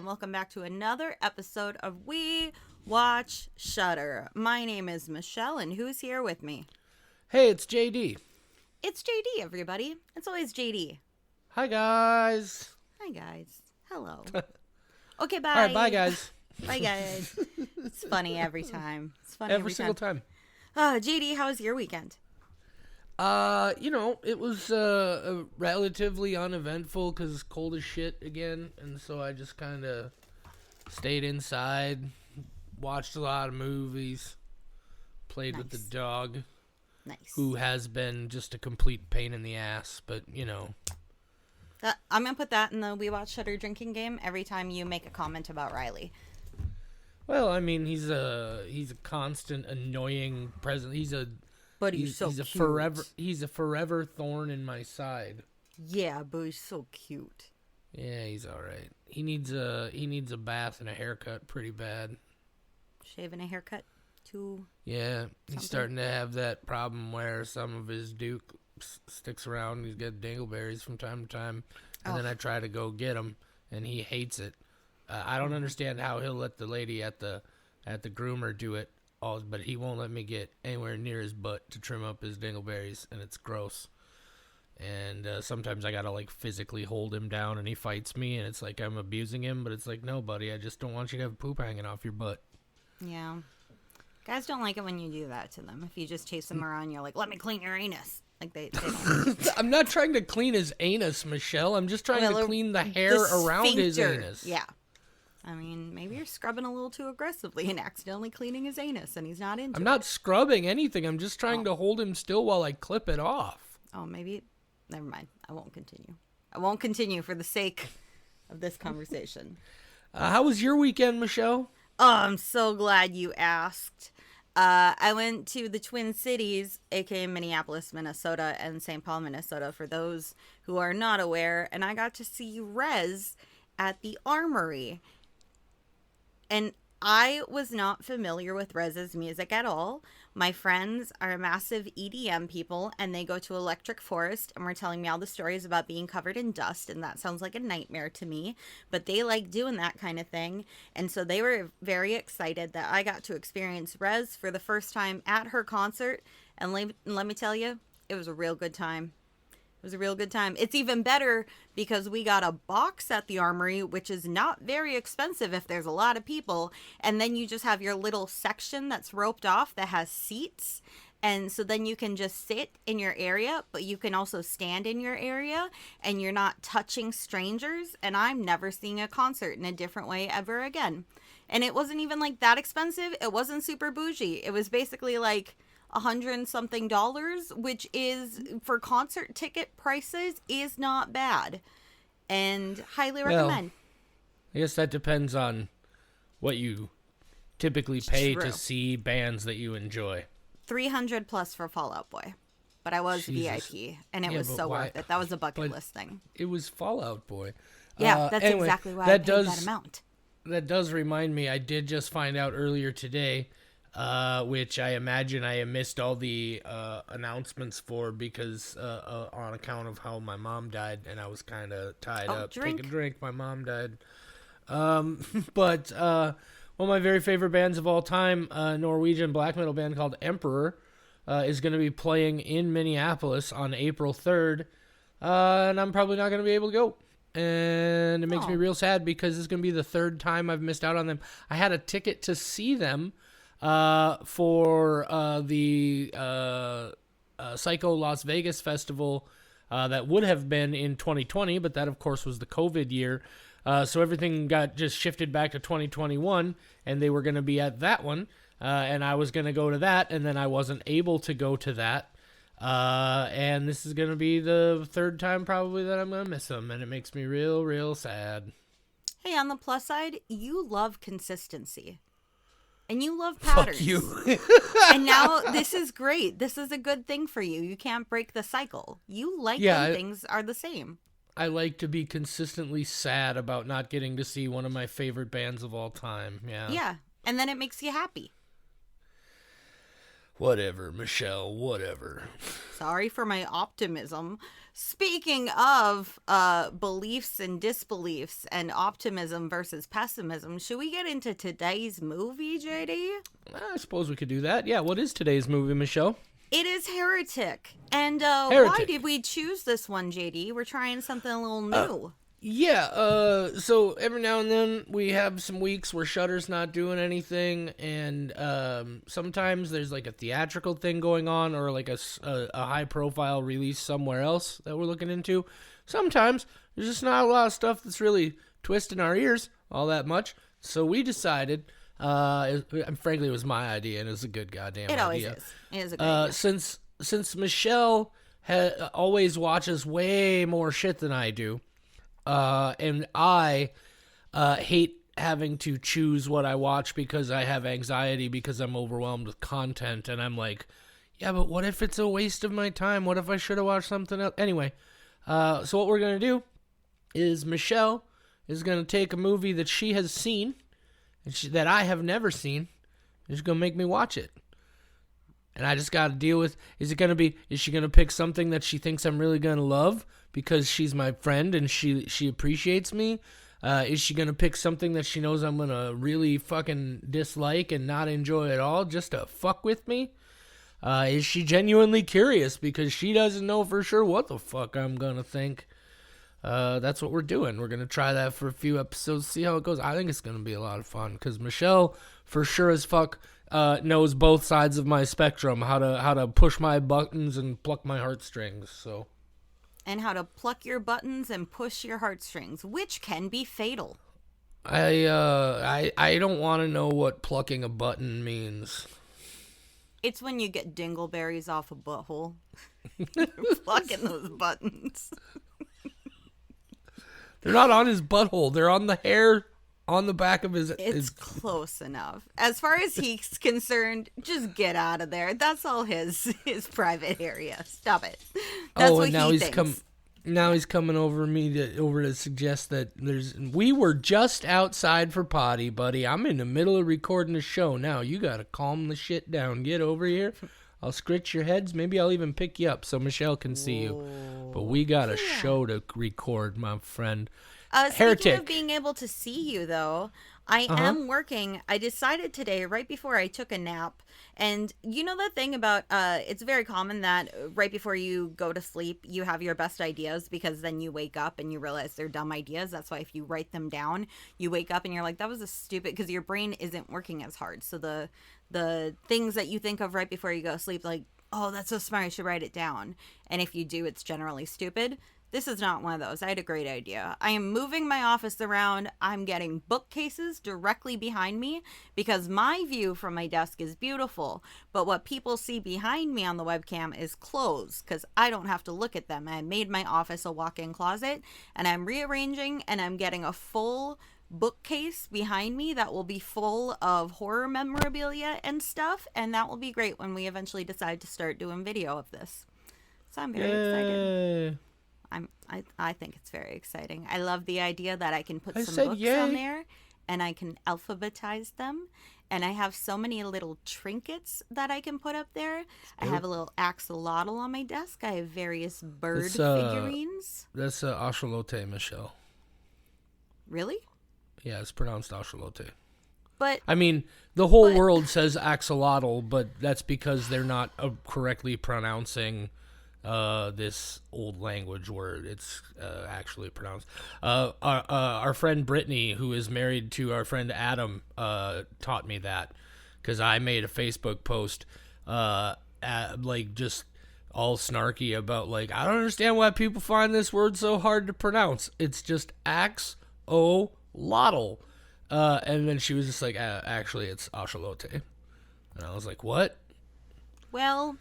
welcome back to another episode of We Watch Shudder. My name is Michelle, and who's here with me? Hey, it's JD. It's JD, everybody. It's always JD. Hi, guys. Hi, guys. Hello. Okay, bye. All right, bye, guys. Bye, guys. It's funny every time. It's funny every single time. JD, how was your weekend? It was relatively uneventful because it's cold as shit again, and so I just kind of stayed inside, watched a lot of movies, played with the dog, who has been just a complete pain in the ass, but, you know. I'm going to put that in the We Watch Shudder drinking game every time you make a comment about Riley. Well, I mean, he's a constant annoying presence. He's a forever thorn in my side. Yeah, but he's so cute. Yeah, he's all right. He needs a bath and a haircut pretty bad. Shave and a haircut too. Yeah, he's starting to have that problem where some of his Duke sticks around. He's got dingleberries from time to time, and then I try to go get him, and he hates it. I don't understand how he'll let the lady at the groomer do it. But he won't let me get anywhere near his butt to trim up his dingleberries, and it's gross. And sometimes I gotta physically hold him down, and he fights me, and it's like I'm abusing him, but it's like, no, buddy, I just don't want you to have poop hanging off your butt. Yeah, guys don't like it when you do that to them. If you just chase them around, you're like, let me clean your anus. Like they don't. I'm not trying to clean his anus, Michelle. I'm just trying to clean the hair around his anus. Yeah. I mean, maybe you're scrubbing a little too aggressively and accidentally cleaning his anus, and he's not into it. I'm not scrubbing anything. I'm just trying to hold him still while I clip it off. Oh, maybe. Never mind. I won't continue. I won't continue for the sake of this conversation. How was your weekend, Michelle? Oh, I'm so glad you asked. I went to the Twin Cities, aka Minneapolis, Minnesota, and St. Paul, Minnesota, for those who are not aware, and I got to see Rez at the Armory. And I was not familiar with Rez's music at all. My friends are massive EDM people, and they go to Electric Forest and were telling me all the stories about being covered in dust, and that sounds like a nightmare to me. But they like doing that kind of thing, and so they were very excited that I got to experience Rez for the first time at her concert. And let me tell you, it was a real good time. It was a real good time. It's even better because we got a box at the Armory, which is not very expensive if there's a lot of people. And then you just have your little section that's roped off that has seats. And so then you can just sit in your area, but you can also stand in your area and you're not touching strangers. And I'm never seeing a concert in a different way ever again. And it wasn't even that expensive. It wasn't super bougie. It was basically $100 and something, which is for concert ticket prices is not bad, and highly recommend. I guess that depends on what you typically pay to see bands that you enjoy. $300 plus for Fall Out Boy, but I was VIP, and it was so worth it. That was a bucket list thing. It was Fall Out Boy. Yeah, that's anyway, exactly why I paid that amount. That does remind me, I did just find out earlier today. Which I imagine I missed all the announcements for because on account of how my mom died, and I was kind of tied up. Take a drink. My mom died. But one of my very favorite bands of all time, a Norwegian black metal band called Emperor, is going to be playing in Minneapolis on April 3rd, and I'm probably not going to be able to go. And it makes me real sad because it's going to be the third time I've missed out on them. I had a ticket to see them for the Psycho Las Vegas Festival that would have been in 2020, but that, of course, was the COVID year. So everything got just shifted back to 2021, and they were going to be at that one, and I was going to go to that, and then I wasn't able to go to that. And this is going to be the third time probably that I'm going to miss them, and it makes me real, real sad. Hey, on the plus side, you love consistency. And you love patterns. Fuck you. And now this is great. This is a good thing for you. You can't break the cycle. You like when things are the same. I like to be consistently sad about not getting to see one of my favorite bands of all time. Yeah. Yeah. And then it makes you happy. Whatever, Michelle, whatever. Sorry for my optimism. Speaking of beliefs and disbeliefs and optimism versus pessimism, should we get into today's movie, JD? I suppose we could do that. Yeah, what is today's movie, Michelle? It is Heretic. And Heretic. why did we choose this one, JD? We're trying something a little new. So every now and then we have some weeks where Shudder's not doing anything, and sometimes there's like a theatrical thing going on or like a high-profile release somewhere else that we're looking into. Sometimes there's just not a lot of stuff that's really twisting our ears all that much, so we decided, frankly, it was my idea, and it was a good goddamn idea. It always is. It is a good idea. Since Michelle always watches way more shit than I do, and I hate having to choose what I watch because I have anxiety because I'm overwhelmed with content, and I'm like, yeah, but what if it's a waste of my time? What if I should have watched something else? Anyway, so what we're going to do is Michelle is going to take a movie that she has seen and that I have never seen, and she's going to make me watch it. And I just got to deal with, is she going to pick something that she thinks I'm really going to love because she's my friend and she appreciates me? Is she going to pick something that she knows I'm going to really fucking dislike and not enjoy at all just to fuck with me? Is she genuinely curious because she doesn't know for sure what the fuck I'm going to think? That's what we're doing. We're going to try that for a few episodes, see how it goes. I think it's going to be a lot of fun because Michelle, for sure as fuck, knows both sides of my spectrum, how to push my buttons and pluck my heartstrings. So, and how to pluck your buttons and push your heartstrings, which can be fatal. I don't want to know what plucking a button means. It's when you get dingleberries off a butthole. Plucking those buttons. They're not on his butthole. They're on the hair on the back of his... It's close enough. As far as he's concerned, just get out of there. That's all his private area. Stop it. That's what now he thinks. Now he's coming over to suggest that we were just outside for potty, buddy. I'm in the middle of recording a show now. You got to calm the shit down. Get over here. I'll scratch your heads. Maybe I'll even pick you up so Michelle can see you. But we got a show to record, my friend. Speaking Heretic. of being able to see you, though, I am working. I decided today, right before I took a nap, and you know that thing about, it's very common that right before you go to sleep, you have your best ideas because then you wake up and you realize they're dumb ideas. That's why if you write them down, you wake up and you're like, that was a stupid, because your brain isn't working as hard. So the things that you think of right before you go to sleep, like, oh, that's so smart, I should write it down. And if you do, it's generally stupid. This is not one of those. I had a great idea. I am moving my office around. I'm getting bookcases directly behind me because my view from my desk is beautiful. But what people see behind me on the webcam is clothes because I don't have to look at them. I made my office a walk-in closet and I'm rearranging and I'm getting a full bookcase behind me that will be full of horror memorabilia and stuff. And that will be great when we eventually decide to start doing video of this. So I'm very excited. I think it's very exciting. I love the idea that I can put some books on there and I can alphabetize them. And I have so many little trinkets that I can put up there. I have a little axolotl on my desk. I have various bird figurines. That's axolote, Michelle. Really? Yeah, it's pronounced axolote. But I mean, the whole world says axolotl, but that's because they're not correctly pronouncing this old language word. It's actually pronounced. Our friend Brittany, who is married to our friend Adam, taught me that because I made a Facebook post, like just all snarky about like, I don't understand why people find this word so hard to pronounce. It's just ax-o-lotl. And then she was just like, actually, it's axolote. And I was like, what? Well,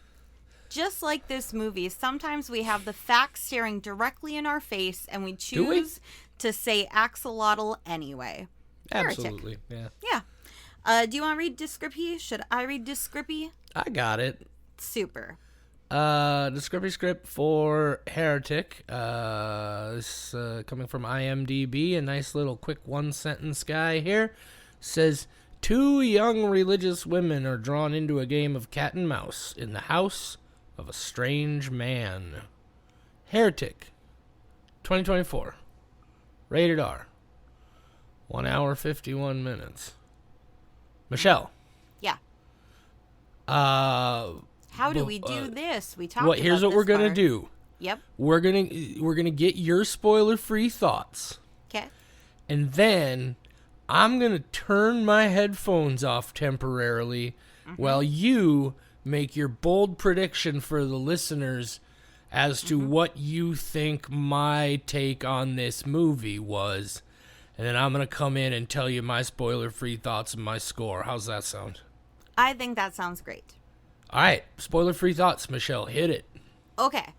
just like this movie, sometimes we have the facts staring directly in our face and we choose to say axolotl anyway. Absolutely, Heretic. Yeah. Do you want to read Descripy? Should I read Descripy? I got it. Super. Descripy script for Heretic. This coming from IMDb. A nice little quick one-sentence guy here. Says, 2 young religious women are drawn into a game of cat and mouse in the house of a Strange Man. Heretic, 2024. Rated R. 1 hour, 51 minutes. Michelle. Yeah. How How do we do this? We talked about here's what we're going to do. Yep. We're going to get your spoiler-free thoughts. Okay. And then I'm going to turn my headphones off temporarily while you make your bold prediction for the listeners as to what you think my take on this movie was. And then I'm going to come in and tell you my spoiler-free thoughts and my score. How's that sound? I think that sounds great. All right. Spoiler-free thoughts, Michelle. Hit it. Okay.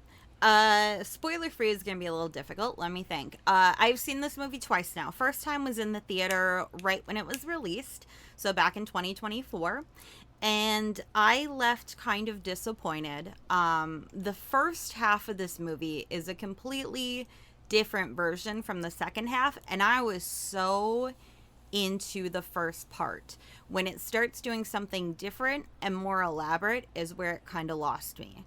Spoiler free is gonna be a little difficult. Let me think. I've seen this movie twice now. First time was in the theater right when it was released, so back in 2024, and I left kind of disappointed. The first half of this movie is a completely different version from the second half, and I was so into the first part. When it starts doing something different and more elaborate is where it kind of lost me.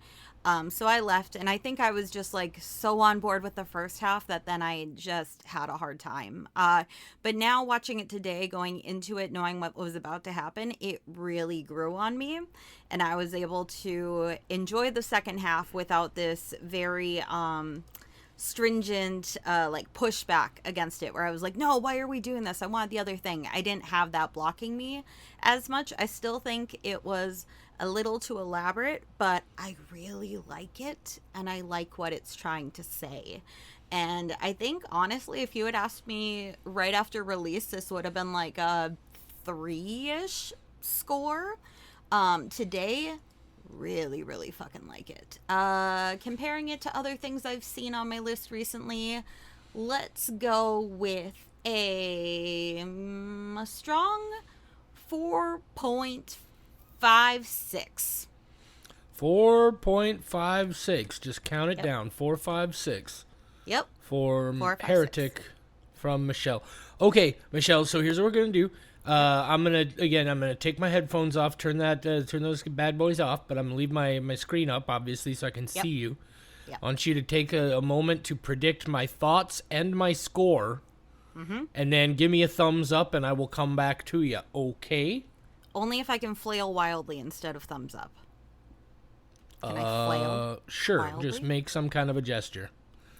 So I left, and I think I was just like so on board with the first half that then I just had a hard time. But now watching it today, going into it, knowing what was about to happen, it really grew on me, and I was able to enjoy the second half without this very stringent like pushback against it, where I was like, no, why are we doing this? I want the other thing. I didn't have that blocking me as much. I still think it was a little too elaborate, but I really like it, and I like what it's trying to say. And I think, honestly, if you had asked me right after release, this would have been like a 3-ish score. Today, really, really fucking like it. Comparing it to other things I've seen on my list recently, let's go with a strong 4.56. 4.56. Just count it down. 456. Yep. For 4, 5, Heretic 6. From Michelle. Okay, Michelle, so here's what we're going to do. I'm gonna take my headphones off, turn those bad boys off, but I'm gonna leave my screen up, obviously, so I can see you. Yep. I want you to take a moment to predict my thoughts and my score, and then give me a thumbs up, and I will come back to you. Okay? Only if I can flail wildly instead of thumbs up. Can I flail? Sure. wildly? Just make some kind of a gesture.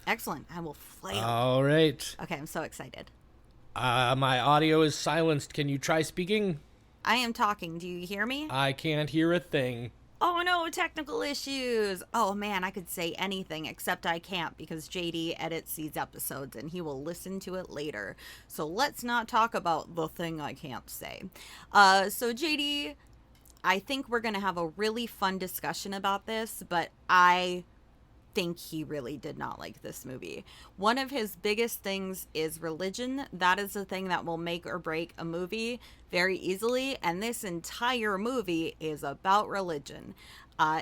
Excellent. I will flail. All right. Okay, I'm so excited. My audio is silenced. Can you try speaking? I am talking. Do you hear me? I can't hear a thing. Oh no, technical issues. Oh man, I could say anything except I can't because JD edits these episodes and he will listen to it later. So let's not talk about the thing I can't say. So JD, I think we're going to have a really fun discussion about this, but I think he really did not like this movie. One of his biggest things is religion. That is the thing that will make or break a movie very easily, and this entire movie is about religion.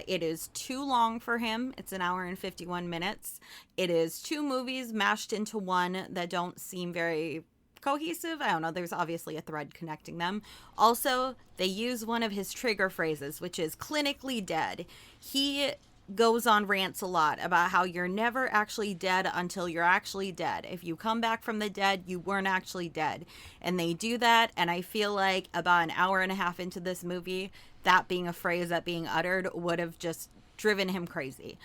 It is too long for him. It's 1 hour and 51 minutes. It is 2 movies mashed into one that don't seem very cohesive. I don't know. There's obviously a thread connecting them. Also, they use one of his trigger phrases, which is clinically dead. He goes on rants a lot about how you're never actually dead until you're actually dead. If you come back from the dead, you weren't actually dead. And they do that, and I feel like about 1.5 hours into this movie, that being a phrase that being uttered would have just driven him crazy.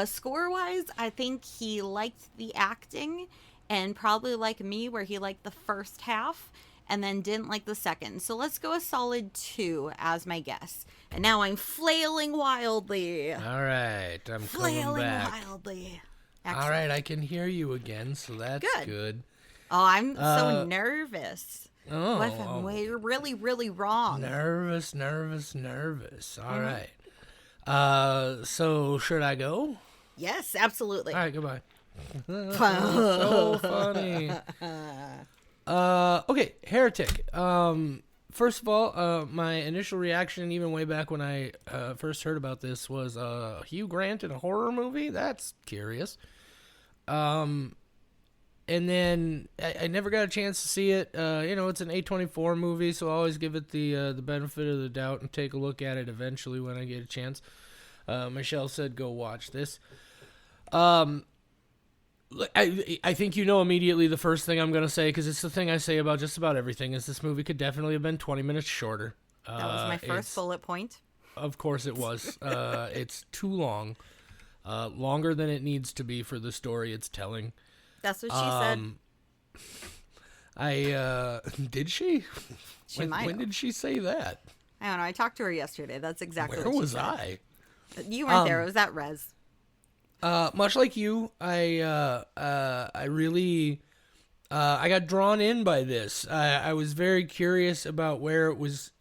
Score-wise, I think he liked the acting, and probably like me, where he liked the first half and then didn't like the second. So let's go a solid 2 as my guess. And now I'm flailing wildly. All right, I'm flailing coming back. wildly. All right, I can hear you again, so that's good. Oh, I'm so nervous. Oh, What if I'm really, really wrong? Nervous. All right. So should I go? Yes, absolutely. All right, goodbye. So funny. Okay, Heretic. First of all, my initial reaction, even way back when I first heard about this, was Hugh Grant in a horror movie. That's curious. And then I never got a chance to see it. It's an A24 movie, so I always give it the benefit of the doubt and take a look at it eventually when I get a chance. Michelle said go watch this. Um, I think you know immediately the first thing I'm going to say, because it's the thing I say about just about everything, is this movie could definitely have been 20 minutes shorter. That was my first bullet point. Of course it was. It's too long. Longer than it needs to be for the story it's telling. That's what she said. Did she? When did she say that? I don't know. I talked to her yesterday. That's exactly Where what she was said. I? You weren't there. It was at Res. Much like you, I really, I got drawn in by this. I was very curious about where it was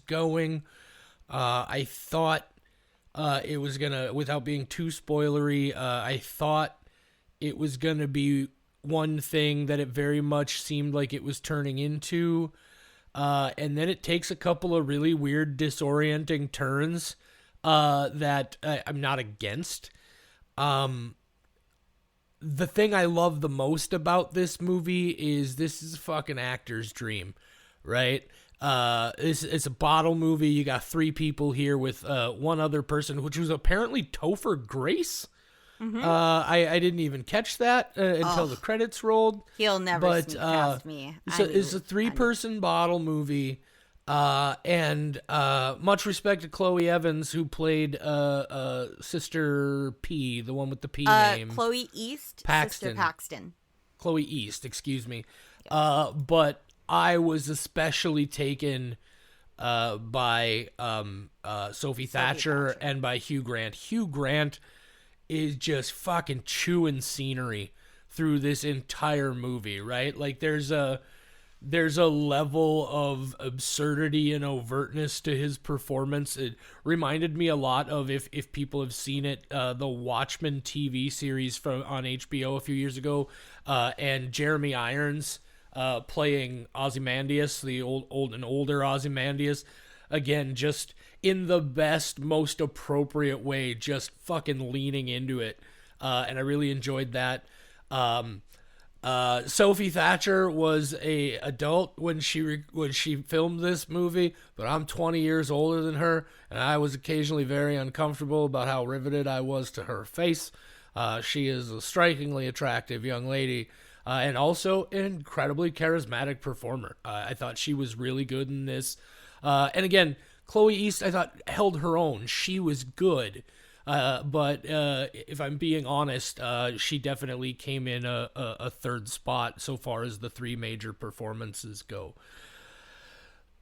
going. I thought, it was gonna, without being too spoilery, I thought it was gonna be one thing that it very much seemed like it was turning into. And then it takes a couple of really weird, disorienting turns, that I'm not against. The thing I love the most about this movie is this is a fucking actor's dream, right? It's a bottle movie. You got three people here with one other person, which was apparently Topher Grace. Mm-hmm. I didn't even catch that until the credits rolled. He'll never sneak past me. It's a three-person bottle movie. And much respect to Chloe Evans, who played Sister P, the one with the P name. Chloe East, Paxton. Sister Paxton. Chloe East, excuse me. But I was especially taken by Sophie Thatcher and by Hugh Grant. Hugh Grant is just fucking chewing scenery through this entire movie, right? Like there's a level of absurdity and overtness to his performance. It reminded me a lot of, if people have seen it, the Watchmen TV series on HBO a few years ago, and Jeremy Irons playing Ozymandias, the older Ozymandias. Again, just in the best, most appropriate way, just fucking leaning into it. And I really enjoyed that. Sophie Thatcher was a adult when she filmed this movie, but I'm 20 years older than her, and I was occasionally very uncomfortable about how riveted I was to her face. She is a strikingly attractive young lady, and also an incredibly charismatic performer. I thought she was really good in this. And again, Chloe East, I thought, held her own. She was good. But if I'm being honest, she definitely came in a third spot so far as the three major performances go.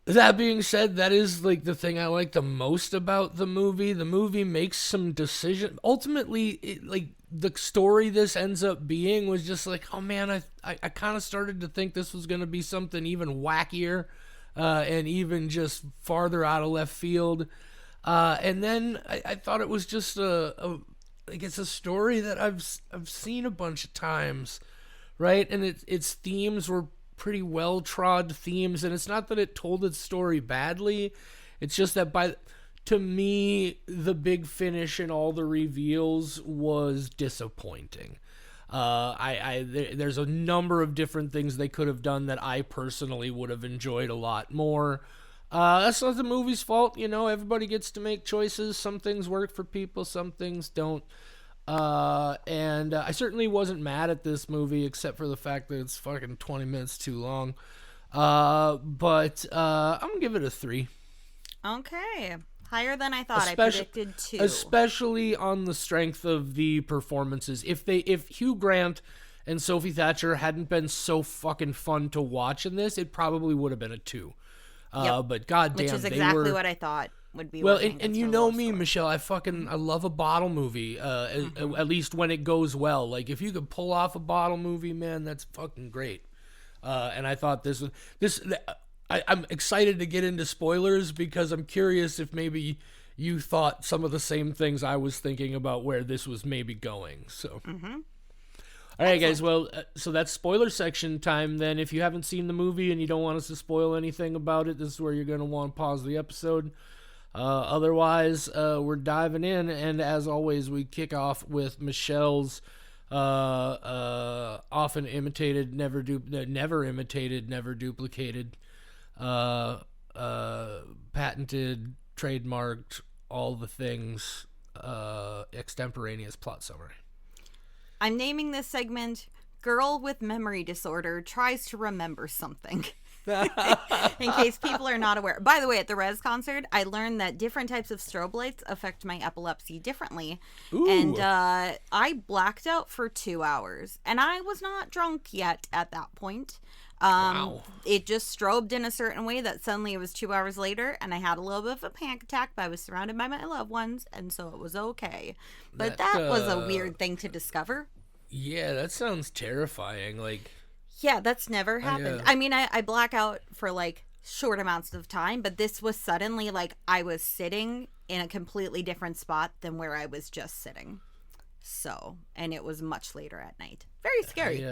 That being said, that is like the thing I like the most about the movie. The movie makes some decisions. Ultimately, like the story this ends up being was just like, oh man, I kind of started to think this was going to be something even wackier, and even just farther out of left field. And then I thought it was just it's a story that I've seen a bunch of times, right? And its themes were pretty well trod themes, and it's not that it told its story badly. It's just that to me, the big finish and all the reveals was disappointing. There's a number of different things they could have done that I personally would have enjoyed a lot more. That's not the movie's fault, everybody gets to make choices. Some things work for people, some things don't. And I certainly wasn't mad at this movie, except for the fact that it's fucking 20 minutes too long. But I'm gonna give it a 3. Okay. Higher than I thought. I predicted 2. Especially on the strength of the performances. If Hugh Grant and Sophie Thatcher hadn't been so fucking fun to watch in this, it probably would have been a 2. Yep. But goddamn, which is exactly what I thought would be. Well, and you know me, Michelle. I love a bottle movie. At least when it goes well. Like if you could pull off a bottle movie, man, that's fucking great. And I thought this. I'm excited to get into spoilers because I'm curious if maybe you thought some of the same things I was thinking about where this was maybe going. So. Mm-hmm. All right, guys. Well, so that's spoiler section time then. If you haven't seen the movie and you don't want us to spoil anything about it, this is where you're going to want to pause the episode. Otherwise, we're diving in. And as always, we kick off with Michelle's often imitated, never imitated, never duplicated, patented, trademarked, all the things extemporaneous plot summary. I'm naming this segment Girl with Memory Disorder Tries to Remember Something. In case people are not aware. By the way, at the Rez concert, I learned that different types of strobe lights affect my epilepsy differently. Ooh. And I blacked out for 2 hours. And I was not drunk yet at that point. Wow. It just strobed in a certain way that suddenly it was 2 hours later and I had a little bit of a panic attack, but I was surrounded by my loved ones, and so it was okay. But that was a weird thing to discover. Yeah, that sounds terrifying. Yeah, that's never happened. I mean, I black out for like short amounts of time, but this was suddenly like I was sitting in a completely different spot than where I was just sitting. So, and it was much later at night. Very scary.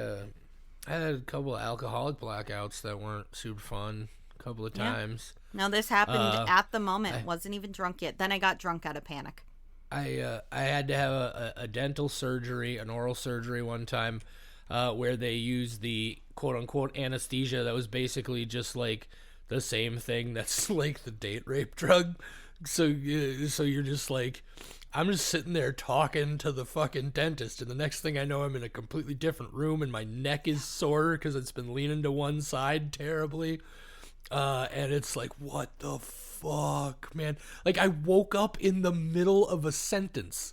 I had a couple of alcoholic blackouts that weren't super fun a couple of times. No, this happened at the moment. Wasn't even drunk yet. Then I got drunk out of panic. I had to have a dental surgery, an oral surgery one time, where they used the quote-unquote anesthesia that was basically just like the same thing that's like the date rape drug. So you're just like, I'm just sitting there talking to the fucking dentist, and the next thing I know, I'm in a completely different room, and my neck is sore because it's been leaning to one side terribly. And it's like, what the fuck, man? Like, I woke up in the middle of a sentence.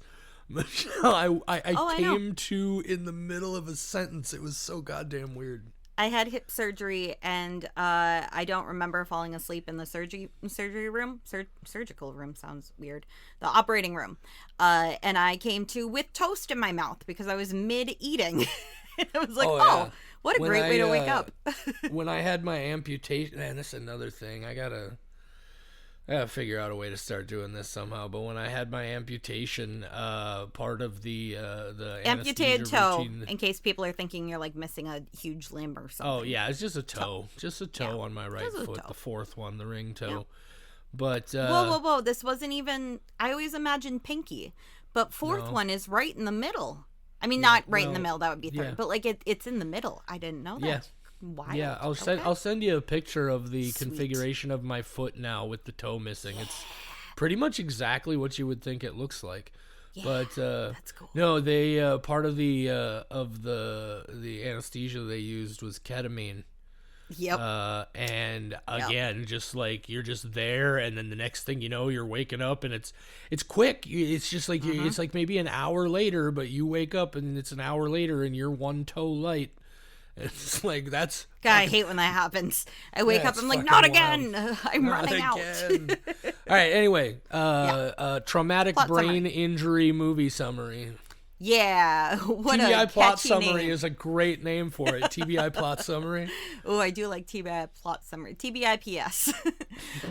I came to in the middle of a sentence. It was so goddamn weird. I had hip surgery, and I don't remember falling asleep in the surgery room. Surgical room sounds weird. The operating room. And I came to with toast in my mouth because I was mid-eating. I was like, what a great way to wake up. When I had my amputation, and this is another thing, I gotta figure out a way to start doing this somehow. But when I had my amputation, part of the amputated toe, routine, in case people are thinking you're like missing a huge limb or something. Oh yeah, it's just a toe, on my right foot, the fourth one, the ring toe. Yeah. But whoa! This wasn't even. I always imagined pinky, but fourth one is right in the middle. I mean, not right in the middle. That would be third, but like it's in the middle. I didn't know that. Yeah. Wild. Yeah, I'll send you a picture of the configuration of my foot now with the toe missing. Yeah. It's pretty much exactly what you would think it looks like. Yeah, but that's cool. No, they part of the anesthesia they used was ketamine. Yep. And again, just like you're just there, and then the next thing you know, you're waking up, and it's quick. It's just like it's like maybe an hour later, but you wake up and it's an hour later, and you're one toe light. It's like that's. God, I hate when that happens. I wake up, I'm like, not again. I'm running out. All right. Anyway, traumatic Plot brain summary. Injury movie summary. Yeah, what TBI a plot catchy summary name. is a great name for it. TBI plot summary. Oh, I do like TBI plot summary. TBIPS.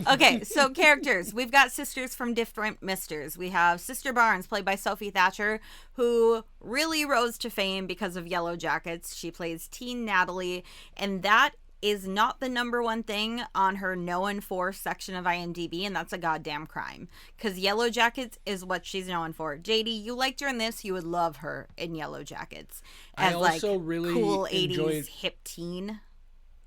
Okay, so characters. We've got sisters from different misters. We have Sister Barnes, played by Sophie Thatcher, who really rose to fame because of Yellow Jackets. She plays teen Natalie, and that is not the number one thing on her known for section of IMDb, and that's a goddamn crime. Because Yellow Jackets is what she's known for. JD, you liked her in this. You would love her in Yellow Jackets as I also like really cool enjoyed, 80s hip teen.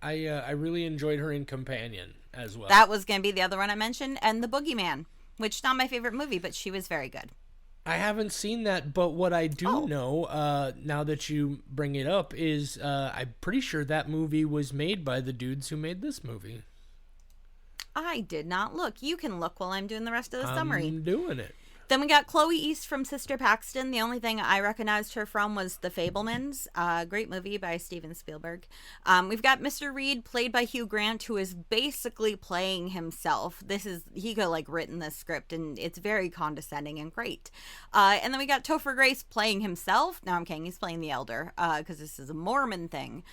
I really enjoyed her in Companion as well. That was going to be the other one I mentioned, and The Boogeyman, which is not my favorite movie, but she was very good. I haven't seen that, but what I do know, now that you bring it up, is I'm pretty sure that movie was made by the dudes who made this movie. I did not look. You can look while I'm doing the rest of the summary. I'm doing it. Then we got Chloe East from Sister Paxton. The only thing I recognized her from was The Fabelmans, great movie by Steven Spielberg. We've got Mr. Reed, played by Hugh Grant, who is basically playing himself. He could like written this script, and it's very condescending and great. And then we got Topher Grace playing himself. No, I'm kidding. He's playing the elder, because this is a Mormon thing.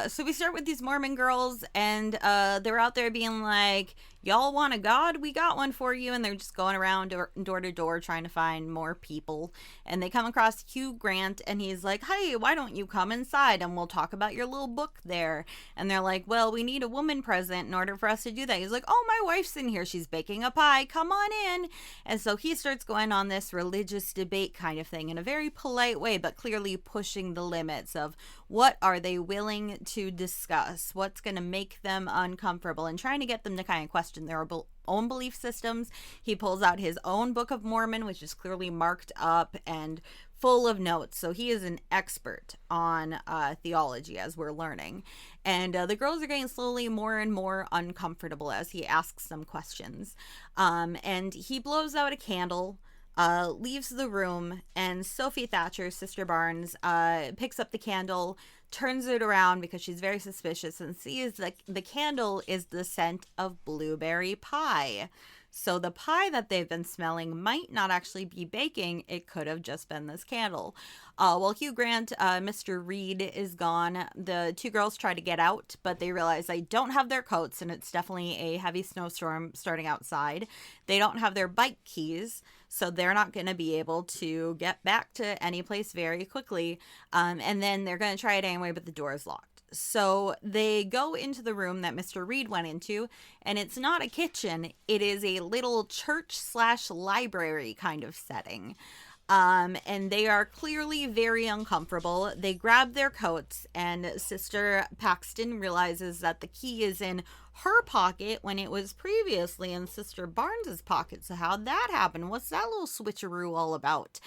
So we start with these Mormon girls, and they're out there being like, y'all want a god? We got one for you. And they're just going around door to door trying to find more people. And they come across Hugh Grant, and he's like, hey, why don't you come inside and we'll talk about your little book there? And they're like, well, we need a woman present in order for us to do that. He's like, oh, my wife's in here. She's baking a pie. Come on in. And so he starts going on this religious debate kind of thing in a very polite way, but clearly pushing the limits of what are they willing to discuss? What's going to make them uncomfortable? And trying to get them to kind of question their own belief systems. He pulls out his own Book of Mormon, which is clearly marked up and full of notes. So he is an expert on theology, as we're learning. And the girls are getting slowly more and more uncomfortable as he asks them questions. And he blows out a candle, leaves the room, and Sophie Thatcher, Sister Barnes, picks up the candle, turns it around because she's very suspicious, and sees that the candle is the scent of blueberry pie. So the pie that they've been smelling might not actually be baking. It could have just been this candle. While Hugh Grant, Mr. Reed is gone, the two girls try to get out, but they realize they don't have their coats, and it's definitely a heavy snowstorm starting outside. They don't have their bike keys, so they're not going to be able to get back to any place very quickly. And then they're going to try it anyway, but the door is locked. So they go into the room that Mr. Reed went into, and it's not a kitchen. It is a little church/library kind of setting. And they are clearly very uncomfortable. They grab their coats, and Sister Paxton realizes that the key is in her pocket when it was previously in Sister Barnes's pocket. So how'd that happen? What's that little switcheroo all about?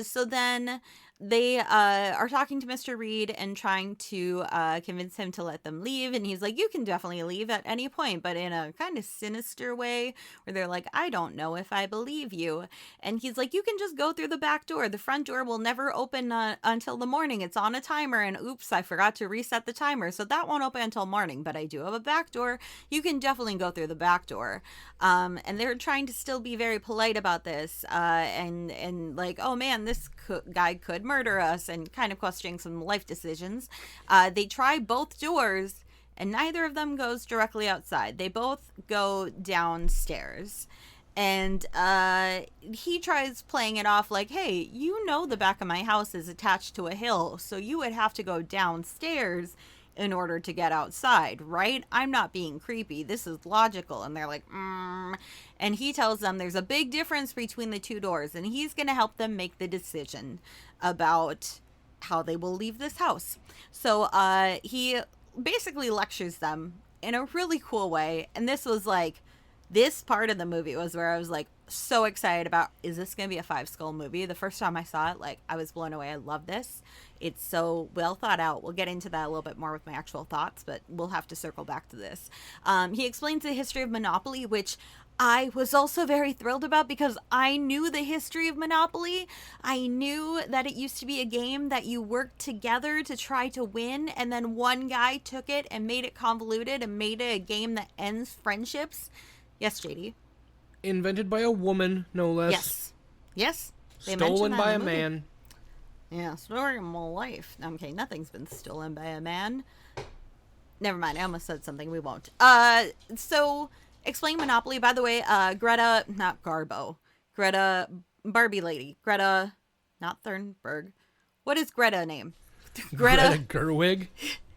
So then they are talking to Mr. Reed and trying to convince him to let them leave. And he's like, you can definitely leave at any point, but in a kind of sinister way where they're like, I don't know if I believe you. And he's like, you can just go through the back door. The front door will never open until the morning. It's on a timer. And oops, I forgot to reset the timer. So that won't open until morning, but I do have a back door. You can definitely go through the back door. And they're trying to still be very polite about this. And like, oh man, this guy could murder us, and kind of questioning some life decisions. They try both doors, and neither of them goes directly outside. They both go downstairs. And he tries playing it off like, hey, you know the back of my house is attached to a hill, so you would have to go downstairs in order to get outside, right? I'm not being creepy. This is logical. And they're like, And he tells them there's a big difference between the two doors, and he's going to help them make the decision about how they will leave this house. So he basically lectures them in a really cool way. And this was like, this part of the movie was where I was like so excited about, is this going to be a 5-skull movie? The first time I saw it, like, I was blown away. I love this. It's so well thought out. We'll get into that a little bit more with my actual thoughts, but we'll have to circle back to this. He explains the history of Monopoly, which I was also very thrilled about because I knew the history of Monopoly. I knew that it used to be a game that you worked together to try to win, and then one guy took it and made it convoluted and made it a game that ends friendships. Yes, JD. Invented by a woman, no less. Yes. Yes. Stolen by a man. Yeah, story of my life. No, I'm kidding. Nothing's been stolen by a man. Never mind. I almost said something. We won't. So explain Monopoly. By the way, Greta, not Garbo. Greta, Barbie lady. Greta, not Thunberg. What is Greta name? Greta Gerwig?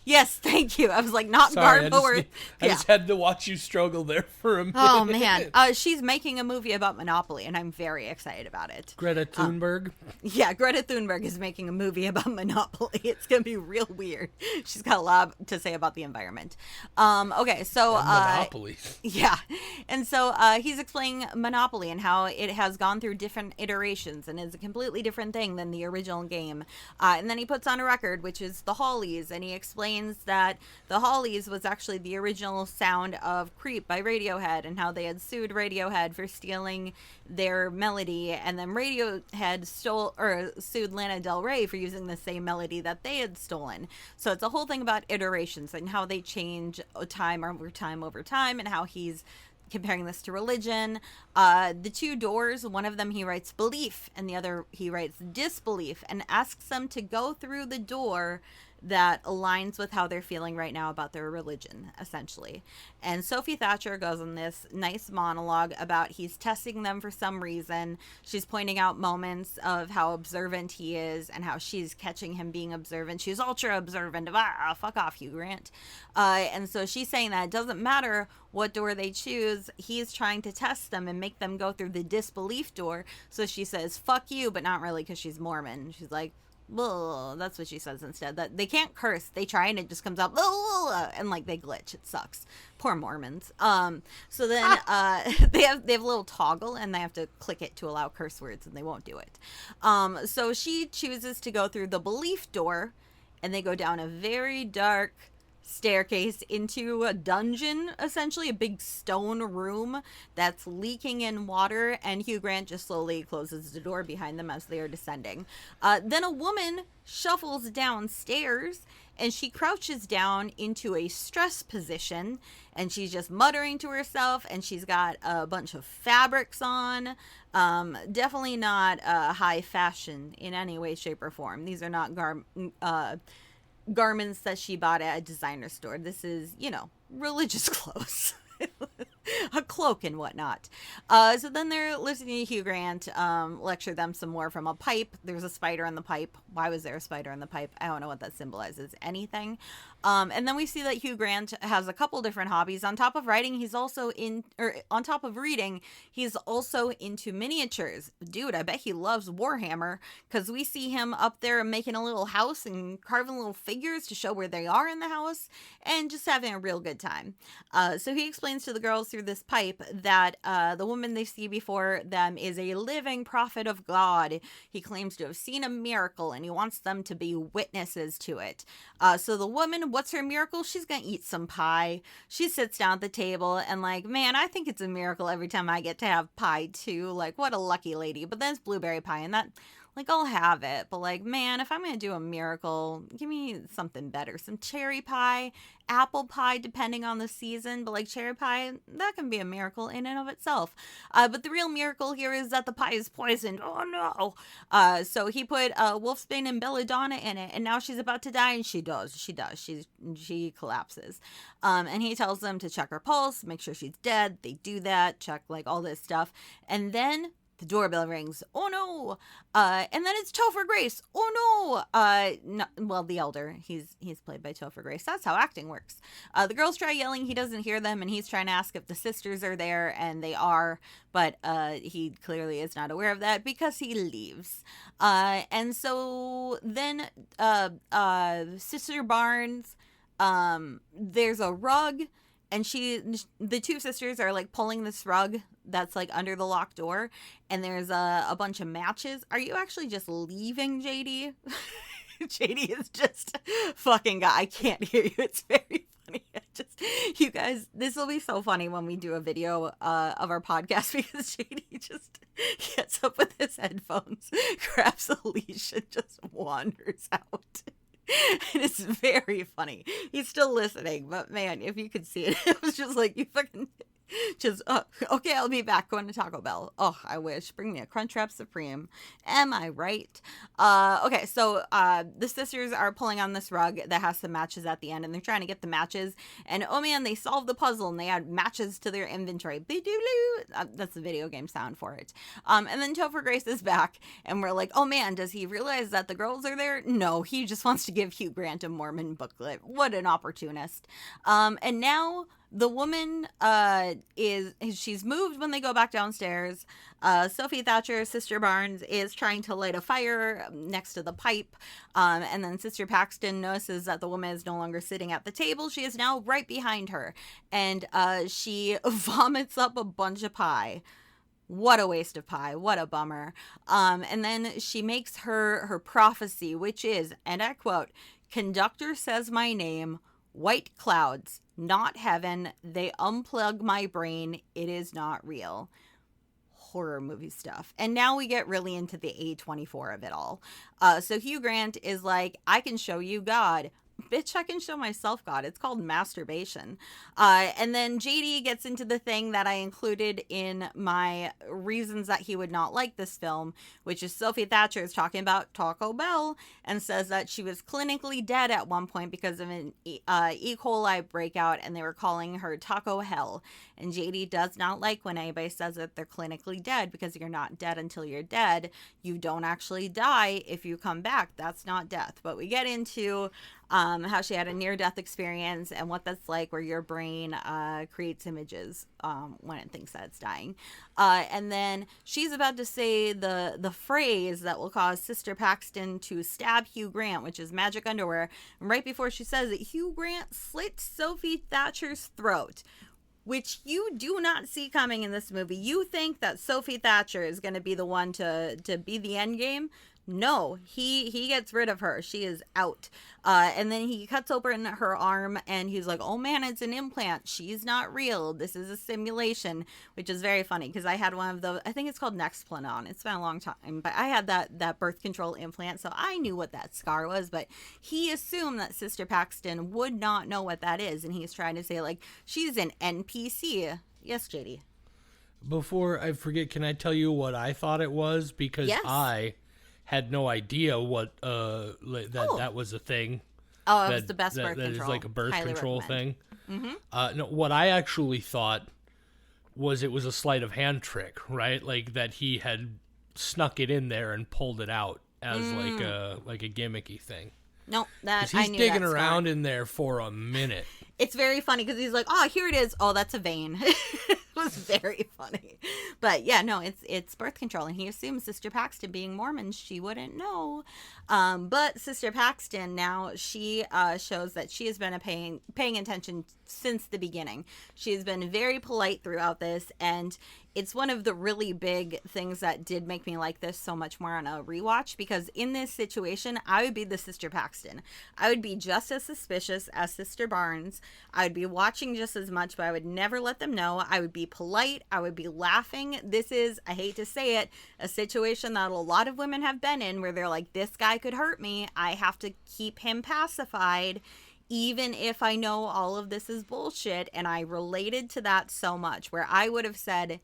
Yes, thank you. I was like, not Sorry, Garbo. I just had to watch you struggle there for a minute. Oh, man. She's making a movie about Monopoly, and I'm very excited about it. Greta Thunberg? Yeah, Greta Thunberg is making a movie about Monopoly. It's going to be real weird. She's got a lot to say about the environment. Okay, so... Monopoly. Yeah. And so he's explaining Monopoly and how it has gone through different iterations and is a completely different thing than the original game. And then he puts on a record, which is The Hollies, and he explains that The Hollies was actually the original sound of Creep by Radiohead, and how they had sued Radiohead for stealing their melody, and then Radiohead sued Lana Del Rey for using the same melody that they had stolen. So it's a whole thing about iterations and how they change time over time, and how he's comparing this to religion. The two doors, one of them he writes belief, and the other he writes disbelief, and asks them to go through the door that aligns with how they're feeling right now about their religion, essentially. And Sophie Thatcher goes on this nice monologue about he's testing them for some reason. She's pointing out moments of how observant he is and how she's catching him being observant. She's ultra observant. Fuck off, Hugh Grant. And so she's saying that it doesn't matter what door they choose. He's trying to test them and make them go through the disbelief door. So she says, fuck you, but not really, because she's Mormon. She's like, Ugh, that's what she says instead. That they can't curse. They try and it just comes out ugh, and like they glitch. It sucks. Poor Mormons. So then they have a little toggle and they have to click it to allow curse words and they won't do it. So she chooses to go through the belief door and they go down a very dark staircase into a dungeon, essentially a big stone room that's leaking in water, and Hugh Grant just slowly closes the door behind them as they are descending. Then a woman shuffles downstairs and she crouches down into a stress position and she's just muttering to herself, and she's got a bunch of fabrics on. Definitely not high fashion in any way, shape, or form. These are not garments that she bought at a designer store. This is, religious clothes. A cloak and whatnot. So then they're listening to Hugh Grant lecture them some more from a pipe. There's a spider in the pipe. Why was there a spider in the pipe? I don't know what that symbolizes. Anything. And then we see that Hugh Grant has a couple different hobbies. On top of writing, on top of reading, he's also into miniatures. Dude, I bet he loves Warhammer, because we see him up there making a little house and carving little figures to show where they are in the house and just having a real good time. So he explains to the girls through this pipe that the woman they see before them is a living prophet of God. He claims to have seen a miracle and he wants them to be witnesses to it. So the woman, what's her miracle? She's gonna eat some pie. She sits down at the table and like, man, I think it's a miracle every time I get to have pie too. Like, what a lucky lady. But then it's blueberry pie, and that, like, I'll have it, but like, man, if I'm gonna do a miracle, give me something better. Some cherry pie, apple pie, depending on the season, but like cherry pie, that can be a miracle in and of itself. But the real miracle here is that the pie is poisoned. Oh no. So he put wolfsbane and belladonna in it, and now she's about to die, and she collapses. And he tells them to check her pulse, make sure she's dead. They do that, check like all this stuff, and then the doorbell rings. Oh no! And then it's Topher Grace. Oh no! Well, the elder. He's played by Topher Grace. That's how acting works. The girls try yelling. He doesn't hear them, and he's trying to ask if the sisters are there, and they are. But he clearly is not aware of that because he leaves. And so then Sister Barnes. There's a rug. And the two sisters are like pulling this rug that's like under the locked door, and there's a bunch of matches. Are you actually just leaving, JD? JD is just fucking guy. I can't hear you. It's very funny. You guys, this will be so funny when we do a video of our podcast, because JD just gets up with his headphones, grabs a leash, and just wanders out. And it's very funny. He's still listening, but man, if you could see it, it was just like, you fucking just, okay, I'll be back, going to Taco Bell. Oh, I wish. Bring me a Crunchwrap Supreme. Am I right? Okay, so the sisters are pulling on this rug that has some matches at the end, and they're trying to get the matches, and oh man, they solved the puzzle, and they add matches to their inventory. That's the video game sound for it. And then Topher Grace is back, and we're like, oh man, does he realize that the girls are there? No, he just wants to give Hugh Grant a Mormon booklet. What an opportunist. And now the woman she's moved when they go back downstairs. Sophie Thatcher, Sister Barnes, is trying to light a fire next to the pipe. And then Sister Paxton notices that the woman is no longer sitting at the table. She is now right behind her. And she vomits up a bunch of pie. What a waste of pie. What a bummer. And then she makes her prophecy, which is, and I quote, "Conductor says my name. White clouds, not heaven. They unplug my brain. It is not real." Horror movie stuff. And now we get really into the A24 of it all. So Hugh Grant is like, I can show you God. Bitch, I can show myself God. It's called masturbation. And then JD gets into the thing that I included in my reasons that he would not like this film, which is Sophie Thatcher is talking about Taco Bell and says that she was clinically dead at one point because of an E. coli breakout, and they were calling her Taco Hell. And JD does not like when anybody says that they're clinically dead, because you're not dead until you're dead. You don't actually die if you come back. That's not death. But we get into how she had a near-death experience and what that's like, where your brain creates images when it thinks that it's dying. And then she's about to say the phrase that will cause Sister Paxton to stab Hugh Grant, which is magic underwear. And right before she says it, Hugh Grant slits Sophie Thatcher's throat, which you do not see coming in this movie. You think that Sophie Thatcher is going to be the one to be the end game. No, he gets rid of her. She is out. And then he cuts open her arm and he's like, oh man, it's an implant. She's not real. This is a simulation, which is very funny because I had one of those. I think it's called Nexplanon. It's been a long time, but I had that birth control implant, so I knew what that scar was, but he assumed that Sister Paxton would not know what that is. And he's trying to say, like, she's an NPC. Yes, JD. Before I forget, can I tell you what I thought it was? Because yes. I had no idea what that was a thing. Oh, it was the best birth that control. That is like a birth Highly control recommend. thing. Mm-hmm. No, what I actually thought was it was a sleight of hand trick, right? Like that he had snuck it in there and pulled it out as like a gimmicky thing. No, that he's I knew digging that around in there for a minute. It's very funny because he's like, oh, here it is. Oh, that's a vein. It was very funny. But yeah, no, it's birth control. And he assumes Sister Paxton, being Mormon, she wouldn't know. But Sister Paxton now, she shows that she has been paying attention since the beginning. She has been very polite throughout this, and it's one of the really big things that did make me like this so much more on a rewatch, because in this situation, I would be the Sister Paxton. I would be just as suspicious as Sister Barnes. I would be watching just as much, but I would never let them know. I would be polite. I would be laughing. This is, I hate to say it, a situation that a lot of women have been in where they're like, this guy could hurt me. I have to keep him pacified, even if I know all of this is bullshit. And I related to that so much, where I would have said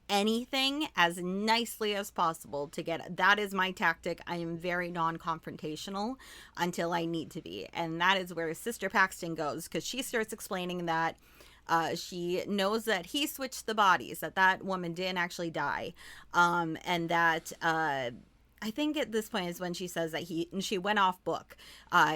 anything as nicely as possible to get. That is my tactic. I am very non-confrontational until I need to be. And that is where Sister Paxton goes, because she starts explaining that she knows that he switched the bodies, that woman didn't actually die. And that I think at this point is when she says that she went off book.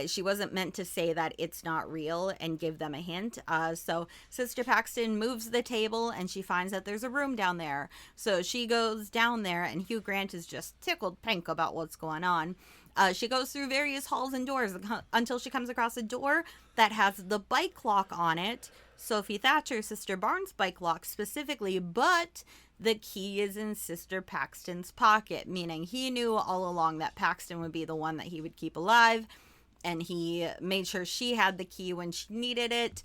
She wasn't meant to say that it's not real and give them a hint. So Sister Paxton moves the table and she finds that there's a room down there. So she goes down there and Hugh Grant is just tickled pink about what's going on. She goes through various halls and doors until she comes across a door that has the bike lock on it. Sophie Thatcher, Sister Barnes' bike lock specifically, but the key is in Sister Paxton's pocket, meaning he knew all along that Paxton would be the one that he would keep alive, and he made sure she had the key when she needed it.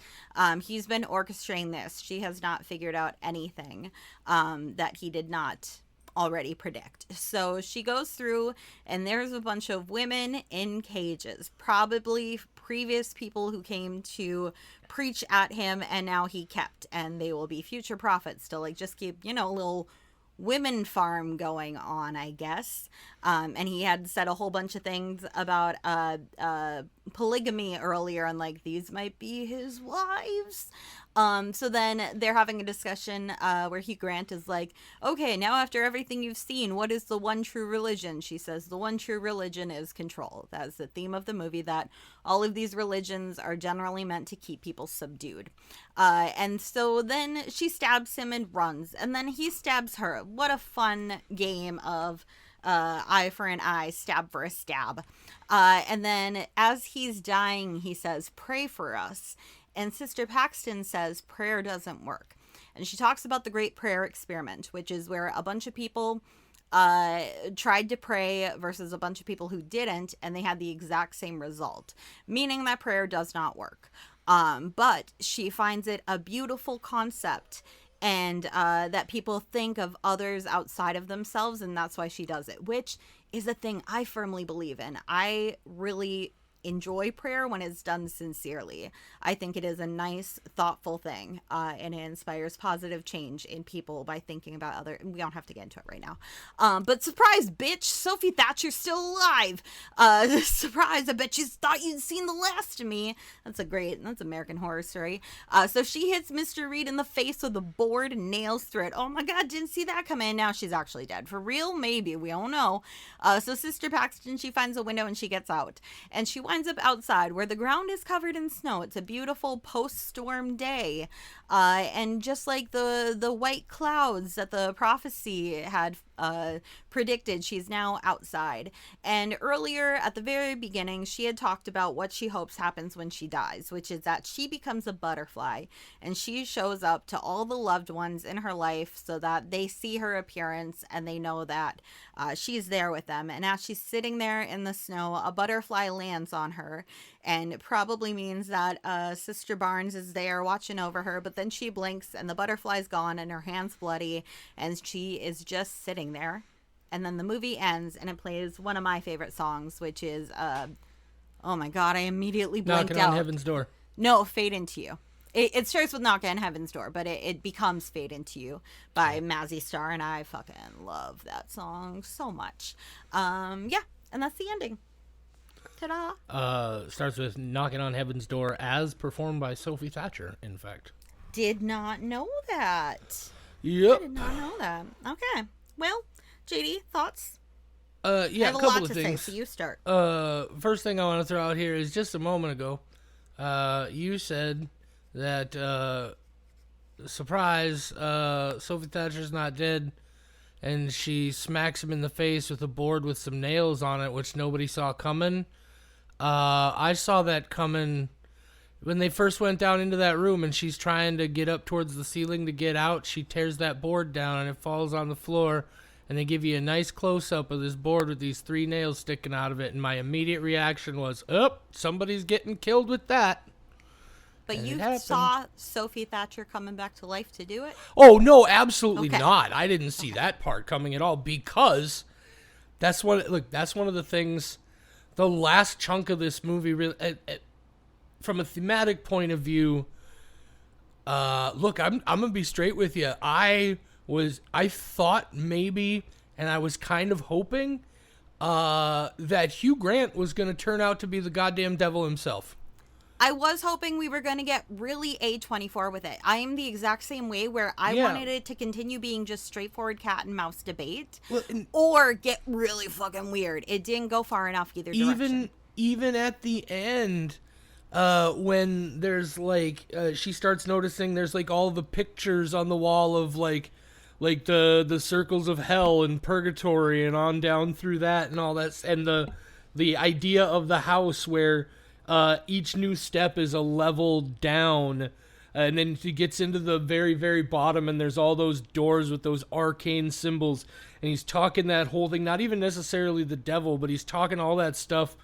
He's been orchestrating this. She has not figured out anything that he did not already predict. So she goes through and there's a bunch of women in cages, probably previous people who came to preach at him and now he kept, and they will be future prophets to like just keep, a little women farm going on, I guess. And he had said a whole bunch of things about polygamy earlier, and like these might be his wives. So then they're having a discussion where Hugh Grant is like, okay, now after everything you've seen, what is the one true religion? She says the one true religion is control. That is the theme of the movie, that all of these religions are generally meant to keep people subdued. And so then she stabs him and runs, and then he stabs her. What a fun game of eye for an eye, stab for a stab. And then as he's dying, he says, pray for us. And Sister Paxton says prayer doesn't work. And she talks about the Great Prayer Experiment, which is where a bunch of people tried to pray versus a bunch of people who didn't, and they had the exact same result, meaning that prayer does not work. But she finds it a beautiful concept, and that people think of others outside of themselves, and that's why she does it, which is a thing I firmly believe in. I really enjoy prayer when it's done sincerely. I think it is a nice, thoughtful thing, and it inspires positive change in people by thinking about other. We don't have to get into it right now. But surprise, bitch! Sophie Thatcher's still alive. Surprise! I bet you thought you'd seen the last of me. That's American Horror Story. So she hits Mr. Reed in the face with a board and nails through it. Oh my God! Didn't see that come in. Now she's actually dead. For real? Maybe. We don't know. So Sister Paxton, she finds a window and she gets out, and she winds winds up outside where the ground is covered in snow. It's a beautiful post-storm day. And just like the white clouds that the prophecy had predicted, she's now outside. And earlier at the very beginning, she had talked about what she hopes happens when she dies, which is that she becomes a butterfly and she shows up to all the loved ones in her life so that they see her appearance and they know that she's there with them. And as she's sitting there in the snow, a butterfly lands on her, and it probably means that Sister Barnes is there watching over her. But then she blinks and the butterfly's gone and her hand's bloody and she is just sitting there. And then the movie ends and it plays one of my favorite songs, which is oh my god, I immediately blanked out. Knocking on Heaven's Door. No, Fade Into You. It starts with Knock on Heaven's Door, but it becomes Fade Into You by Mazzy Star, and I fucking love that song so much. Yeah, and that's the ending. Ta-da! Starts with Knocking on Heaven's Door as performed by Sophie Thatcher, in fact. Did not know that. Yep. I did not know that. Okay. Well, JD, thoughts? Yeah, I have a a couple lot of to things. say, so you start. First thing I want to throw out here is just a moment ago, you said that, surprise, Sophie Thatcher's not dead, and she smacks him in the face with a board with some nails on it, which nobody saw coming. I saw that coming when they first went down into that room, and she's trying to get up towards the ceiling to get out. She tears that board down, and it falls on the floor, and they give you a nice close-up of this board with these 3 nails sticking out of it, and my immediate reaction was, oh, somebody's getting killed with that. But And you it saw Sophie Thatcher coming back to life to do it? Oh, no, absolutely Okay. not. I didn't see that part coming at all, because that's one of the things, the last chunk of this movie, really, from a thematic point of view, look, I'm going to be straight with you. I thought maybe, and I was kind of hoping, that Hugh Grant was going to turn out to be the goddamn devil himself. I was hoping we were going to get really A24 with it. I am the exact same way where I wanted it to continue being just straightforward cat and mouse debate, or get really fucking weird. It didn't go far enough either direction. Even at the end, when there's like, she starts noticing there's like all the pictures on the wall of like the circles of hell and purgatory and on down through that and all that, and the idea of the house where each new step is a level down, and then he gets into the very, very bottom, and there's all those doors with those arcane symbols, and he's talking that whole thing, not even necessarily the devil, but he's talking all that stuff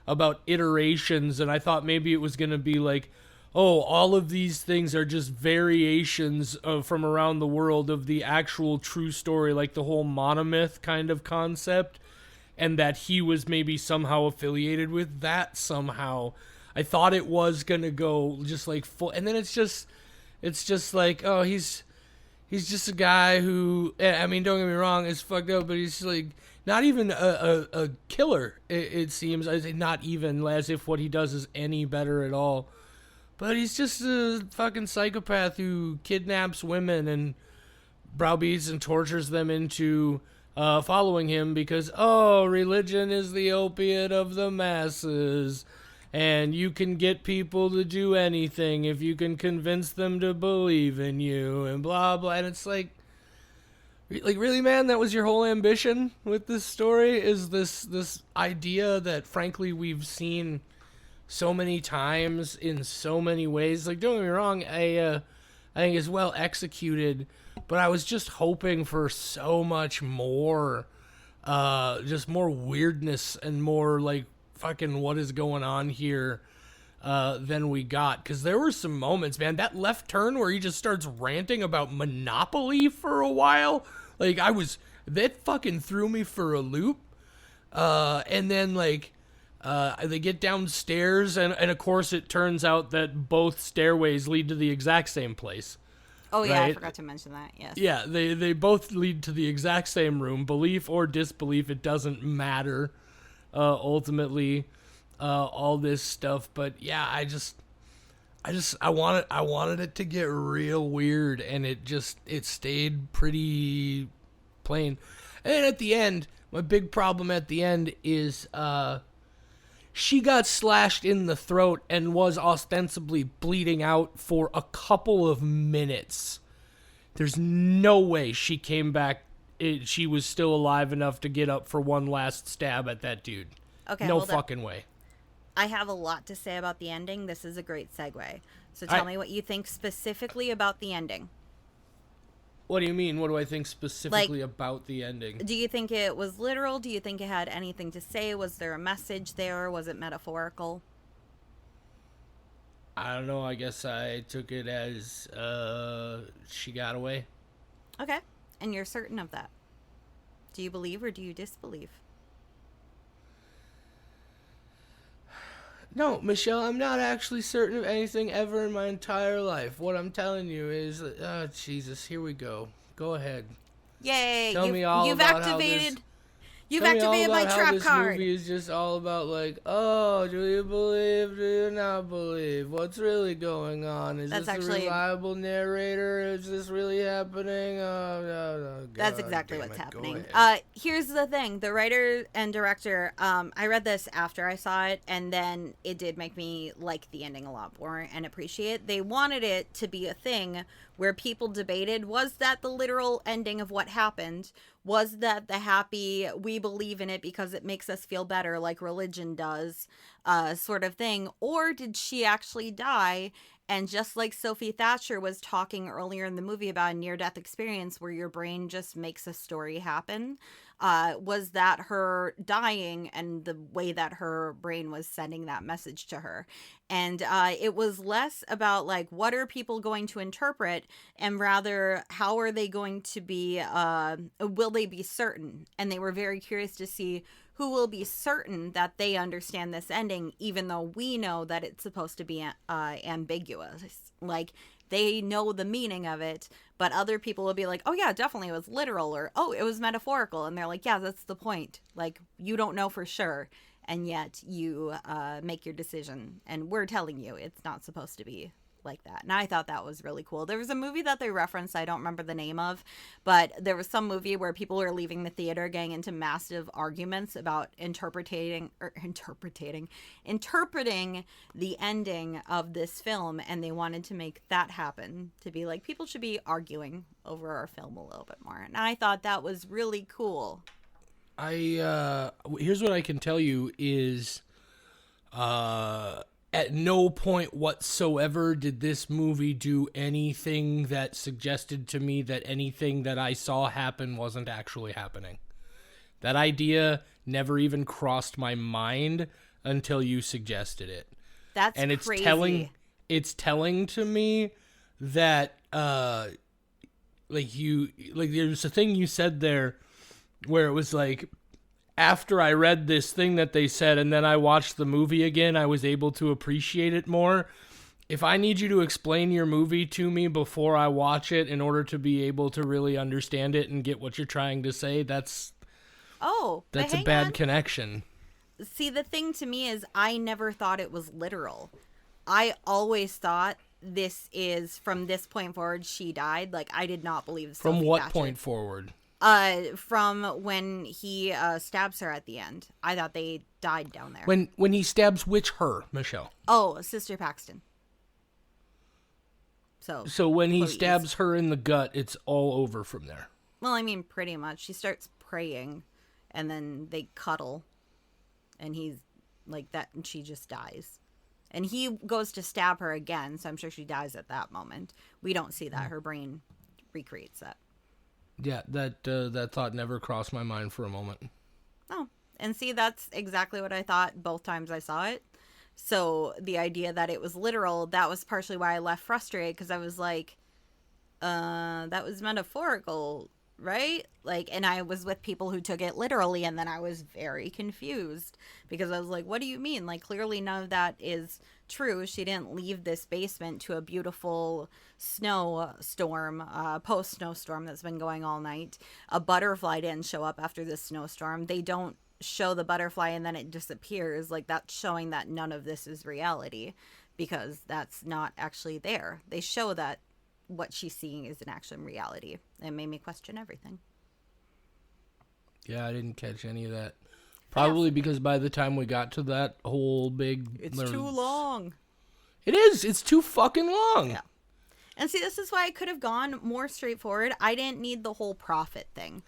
about iterations, and I thought maybe it was going to be like, oh, all of these things are just variations from around the world of the actual true story, like the whole monomyth kind of concept, and that he was maybe somehow affiliated with that somehow. I thought it was going to go just like full, and then it's just like, oh, he's just a guy who, I mean, don't get me wrong, is fucked up, but he's like not even a killer, it seems. Not even as if what he does is any better at all. But he's just a fucking psychopath who kidnaps women and browbeats and tortures them into following him because, oh, religion is the opiate of the masses. And you can get people to do anything if you can convince them to believe in you and blah, blah. And it's like really, man, that was your whole ambition with this story? Is this idea that, frankly, we've seen so many times in so many ways? Like, don't get me wrong, I think it's well executed, but I was just hoping for so much more, just more weirdness and more like fucking what is going on here than we got. Because there were some moments, man, that left turn where he just starts ranting about Monopoly for a while, like that fucking threw me for a loop. And then like they get downstairs, and of course it turns out that both stairways lead to the exact same place. Oh yeah, right? I forgot to mention that. Yes. Yeah, they both lead to the exact same room. Belief or disbelief, it doesn't matter. Ultimately, all this stuff. But yeah, I wanted it to get real weird, and it stayed pretty plain. And at the end, my big problem at the end is She got slashed in the throat and was ostensibly bleeding out for a couple of minutes. There's no way she came back. She was still alive enough to get up for one last stab at that dude. Okay, No hold up. fucking way. I have a lot to say about the ending. This is a great segue. So I- tell me what you think specifically about the ending. What do you mean? What do I think specifically about the ending? Do you think it was literal? Do you think it had anything to say? Was there a message there? Was it metaphorical? I don't know. I guess I took it as she got away. Okay. And you're certain of that. Do you believe or do you disbelieve? No, Michelle, I'm not actually certain of anything ever in my entire life. What I'm telling you is, Jesus, here we go. Go ahead. Yay! Tell me all you've about activated. You've Tell me all activated my about how trap this card. movie is just all about like, oh, do you believe? Do you not believe? What's really going on? Is That's this actually- a reliable narrator? Is this really happening? Oh, no, That's God exactly damn what's it. Go happening. ahead. Here's the thing: the writer and director. I read this after I saw it, and then it did make me like the ending a lot more and appreciate it. They wanted it to be a thing where people debated: was that the literal ending of what happened? Was that the happy, we believe in it because it makes us feel better, like religion does, sort of thing? Or did she actually die? And just like Sophie Thatcher was talking earlier in the movie about a near-death experience where your brain just makes a story happen, was that her dying and the way that her brain was sending that message to her? And it was less about like, what are people going to interpret, and rather, how are they going to be, will they be certain? And they were very curious to see who will be certain that they understand this ending, even though we know that it's supposed to be ambiguous. Like, they know the meaning of it, but other people will be like, oh yeah, definitely it was literal, or oh, it was metaphorical. And they're like, yeah, that's the point. Like, you don't know for sure, and yet you make your decision, and we're telling you it's not supposed to be like that. And I thought that was really cool. There was a movie that they referenced, I don't remember the name of, but there was some movie where people were leaving the theater getting into massive arguments about interpreting the ending of this film, and they wanted to make that happen, to be like, people should be arguing over our film a little bit more. And I thought that was really cool. Here's what I can tell you is at no point whatsoever did this movie do anything that suggested to me that anything that I saw happen wasn't actually happening. That idea never even crossed my mind until you suggested it. That's and it's crazy. telling to me that there's a thing you said there where it was like, after I read this thing that they said and then I watched the movie again, I was able to appreciate it more. If I need you to explain your movie to me before I watch it in order to be able to really understand it and get what you're trying to say, that's a bad connection. See, the thing to me is, I never thought it was literal. I always thought this is, from this point forward, she died. Like, I did not believe Sophie From what Thatcher. point forward? From when he stabs her at the end. I thought they died down there. When he stabs which her, Michelle? Oh, Sister Paxton. So when he Chloe's. stabs her in the gut, it's all over from there. Well, I mean, pretty much. She starts praying, and then they cuddle, and he's like that, and she just dies. And he goes to stab her again, so I'm sure she dies at that moment. We don't see that. Her brain recreates that. Yeah, that thought never crossed my mind for a moment. Oh, and see, that's exactly what I thought both times I saw it. So the idea that it was literal, that was partially why I left frustrated, because I was like, that was metaphorical, right? Like, and I was with people who took it literally, and then I was very confused, because I was like, what do you mean? Like, clearly none of that is true. She didn't leave this basement to a beautiful snowstorm, post-snowstorm that's been going all night. A butterfly didn't show up after this snowstorm. They don't show the butterfly and then it disappears. Like, that's showing that none of this is reality, because that's not actually there. They show that what she's seeing is an actual reality. It made me question everything. Yeah, I didn't catch any of that. Probably because by the time we got to that whole big... It's too long. It is. It's too fucking long. Yeah. And see, this is why I could have gone more straightforward. I didn't need the whole prophet thing.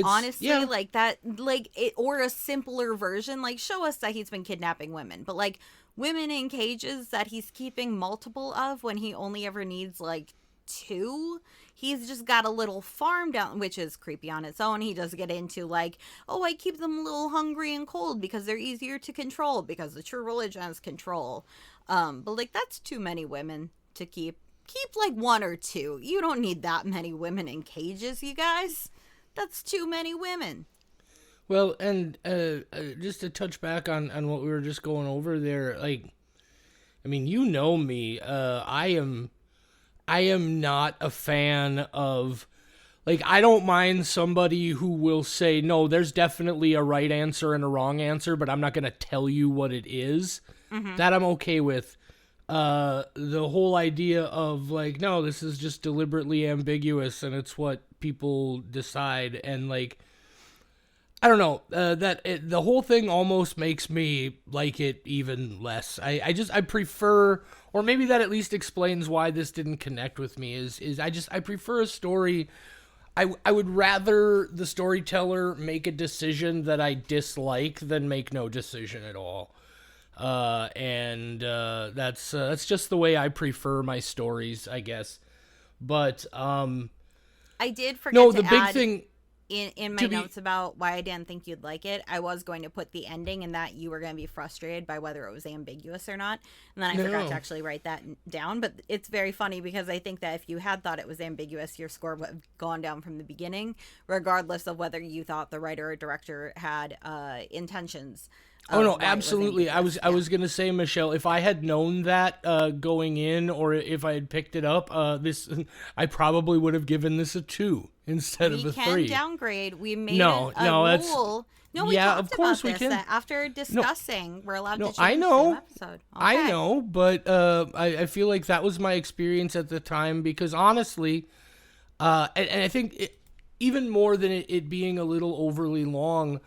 Honestly, like that, like it, or a simpler version, like show us that he's been kidnapping women, but like women in cages that he's keeping multiple of when he only ever needs like 2. He's just got a little farm down, which is creepy on its own. He does get into like, oh, I keep them a little hungry and cold because they're easier to control because the true religion has control. But like that's too many women to keep. Keep like 1 or 2. You don't need that many women in cages, you guys. That's too many women. Well, and just to touch back on what we were just going over there, like, I mean, you know me. I am not a fan of, like, I don't mind somebody who will say, no, there's definitely a right answer and a wrong answer, but I'm not going to tell you what it is. Mm-hmm. That I'm okay with. The whole idea of like, no, this is just deliberately ambiguous and it's what people decide. And like, I don't know, the whole thing almost makes me like it even less. I prefer, or maybe that at least explains why this didn't connect with me is I prefer a story. I would rather the storyteller make a decision that I dislike than make no decision at all. That's just the way I prefer my stories, I guess. But I did forget to big add thing in my notes about why I didn't think you'd like it. I was going to put the ending and that you were going to be frustrated by whether it was ambiguous or not, and then I forgot to actually write that down. But it's very funny because I think that if you had thought it was ambiguous, your score would have gone down from the beginning, regardless of whether you thought the writer or director had intentions. Oh no, absolutely. I was gonna say, Michelle, if I had known that going in, or if I had picked it up, I probably would have given this a 2 instead of a 3. We can downgrade. We made a rule. No, we talked of course about this. We can. After discussing, we're allowed to change I know. the episode. Okay. I know, but I feel like that was my experience at the time because honestly, and I think even more than it being a little overly long.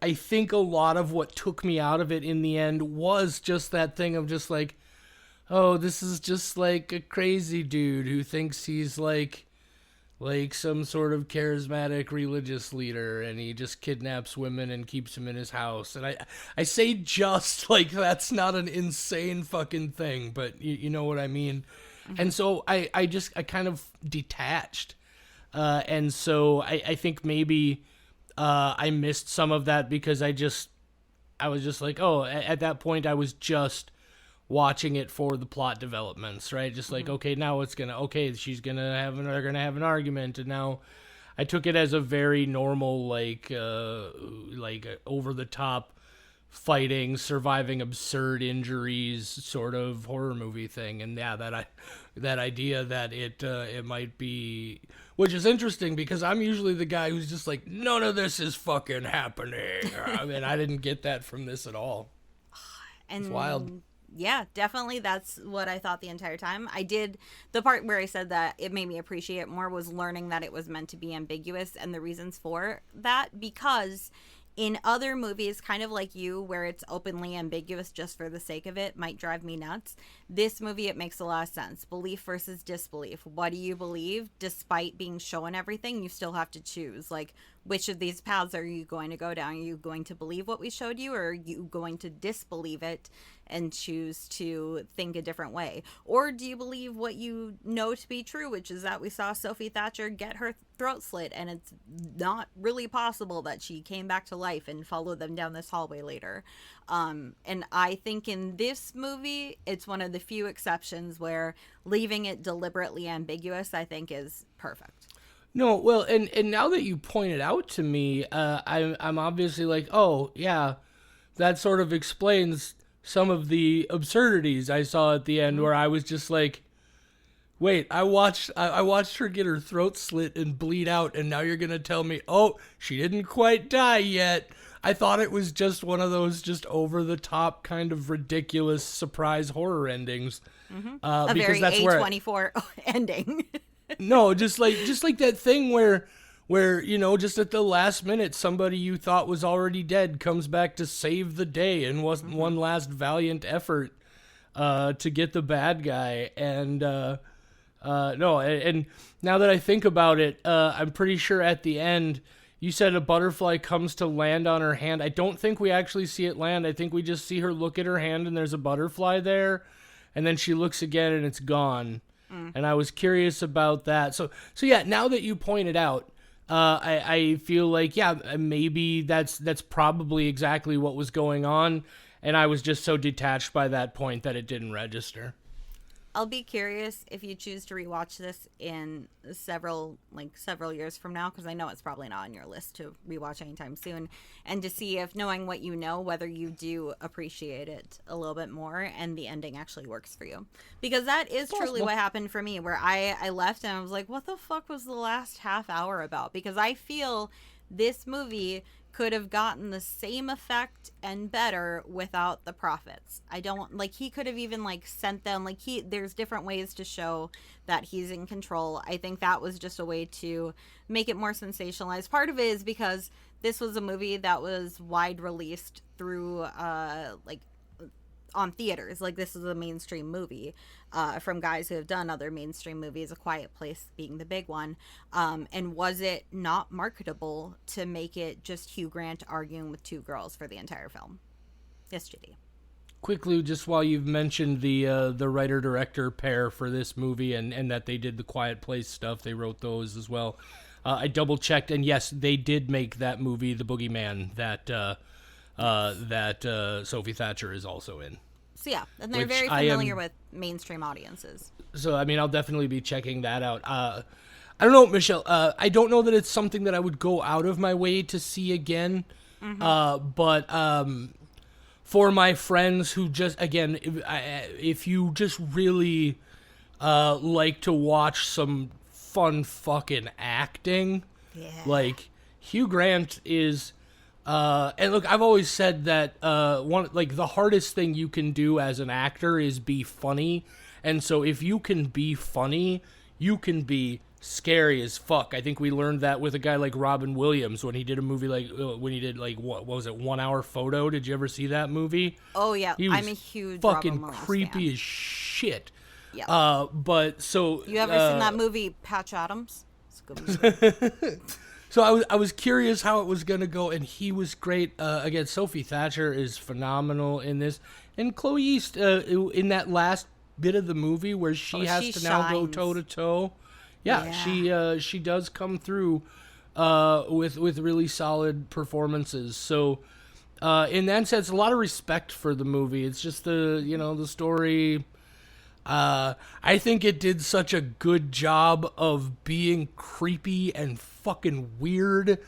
I think a lot of what took me out of it in the end was just that thing of just like, oh, this is just like a crazy dude who thinks he's like some sort of charismatic religious leader and he just kidnaps women and keeps them in his house. And I say just like that's not an insane fucking thing, but you know what I mean? Mm-hmm. And so I kind of detached. And so I think maybe... I missed some of that because I was just like, oh, at that point I was just watching it for the plot developments, right? Just like, okay, now they're gonna have an argument, and now I took it as a very normal, like over the top fighting, surviving absurd injuries sort of horror movie thing. And yeah, that idea that it might be, which is interesting because I'm usually the guy who's just like, none of this is fucking happening. I mean, I didn't get that from this at all. And it's wild. Yeah, definitely. That's what I thought the entire time. I did, the part where I said that it made me appreciate it more was learning that it was meant to be ambiguous and the reasons for that, because in other movies, kind of like you, where it's openly ambiguous just for the sake of it, might drive me nuts. This movie, it makes a lot of sense. Belief versus disbelief. What do you believe? Despite being shown everything, you still have to choose. Like, which of these paths are you going to go down? Are you going to believe what we showed you, or are you going to disbelieve it and choose to think a different way? Or do you believe what you know to be true, which is that we saw Sophie Thatcher get her throat slit, and it's not really possible that she came back to life and followed them down this hallway later. And I think in this movie, it's one of the few exceptions where leaving it deliberately ambiguous, I think, is perfect. No, well, and now that you point it out to me, I'm obviously like, oh, yeah, that sort of explains some of the absurdities I saw at the end, where I was just like, wait, I watched her get her throat slit and bleed out, and now you're going to tell me, oh, she didn't quite die yet. I thought it was just one of those just over-the-top kind of ridiculous surprise horror endings. Mm-hmm. A very A24 ending. No, just like that thing where where, you know, just at the last minute, somebody you thought was already dead comes back to save the day and was one last valiant effort to get the bad guy. And no, and now that I think about it, I'm pretty sure at the end, you said a butterfly comes to land on her hand. I don't think we actually see it land. I think we just see her look at her hand and there's a butterfly there. And then she looks again and it's gone. And I was curious about that. So yeah, now that you pointed out, I feel like, yeah, maybe that's probably exactly what was going on. And I was just so detached by that point that it didn't register. I'll be curious if you choose to rewatch this in several years from now, because I know it's probably not on your list to rewatch anytime soon, and to see if, knowing what you know, whether you do appreciate it a little bit more and the ending actually works for you. Because that is truly what happened for me, where I left and I was like, what the fuck was the last half hour about? Because I feel this movie could have gotten the same effect and better without the prophets. I don't like, he could have even like sent them, like, there's different ways to show that he's in control. I think that was just a way to make it more sensationalized. Part of it is because this was a movie that was wide released through like on theaters. Like, this is a mainstream movie from guys who have done other mainstream movies, A Quiet Place being the big one. And was it not marketable to make it just Hugh Grant arguing with two girls for the entire film? Yes, Judy. Quickly, just while you've mentioned the writer-director pair for this movie and that they did the Quiet Place stuff, they wrote those as well. I double-checked, and yes, they did make that movie, The Boogeyman, that Sophie Thatcher is also in. So yeah, and they're very familiar with mainstream audiences. So, I mean, I'll definitely be checking that out. I don't know, Michelle. I don't know that it's something that I would go out of my way to see again. But for my friends who just, again, if you just really like to watch some fun fucking acting, like, Hugh Grant is... and look, I've always said that the hardest thing you can do as an actor is be funny. And so if you can be funny, you can be scary as fuck. I think we learned that with a guy like Robin Williams when he did a movie what was it, 1 Hour Photo? Did you ever see that movie? Oh yeah, I'm a huge fucking Robin Williams creepy fan. As shit. Yeah. But so you ever seen that movie Patch Adams? It's a good movie. So I was curious how it was going to go, and he was great. Again, Sophie Thatcher is phenomenal in this. And Chloe East, in that last bit of the movie where she has to now go toe-to-toe. Yeah, she does come through with really solid performances. So in that sense, a lot of respect for the movie. It's just the story... I think it did such a good job of being creepy and fucking weird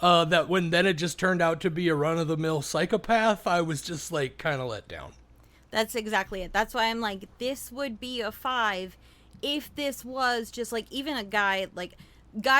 that when then it just turned out to be a run-of-the-mill psychopath, I was just like kind of let down. That's exactly it. That's why I'm like, this would be a 5 if this was just like even a guy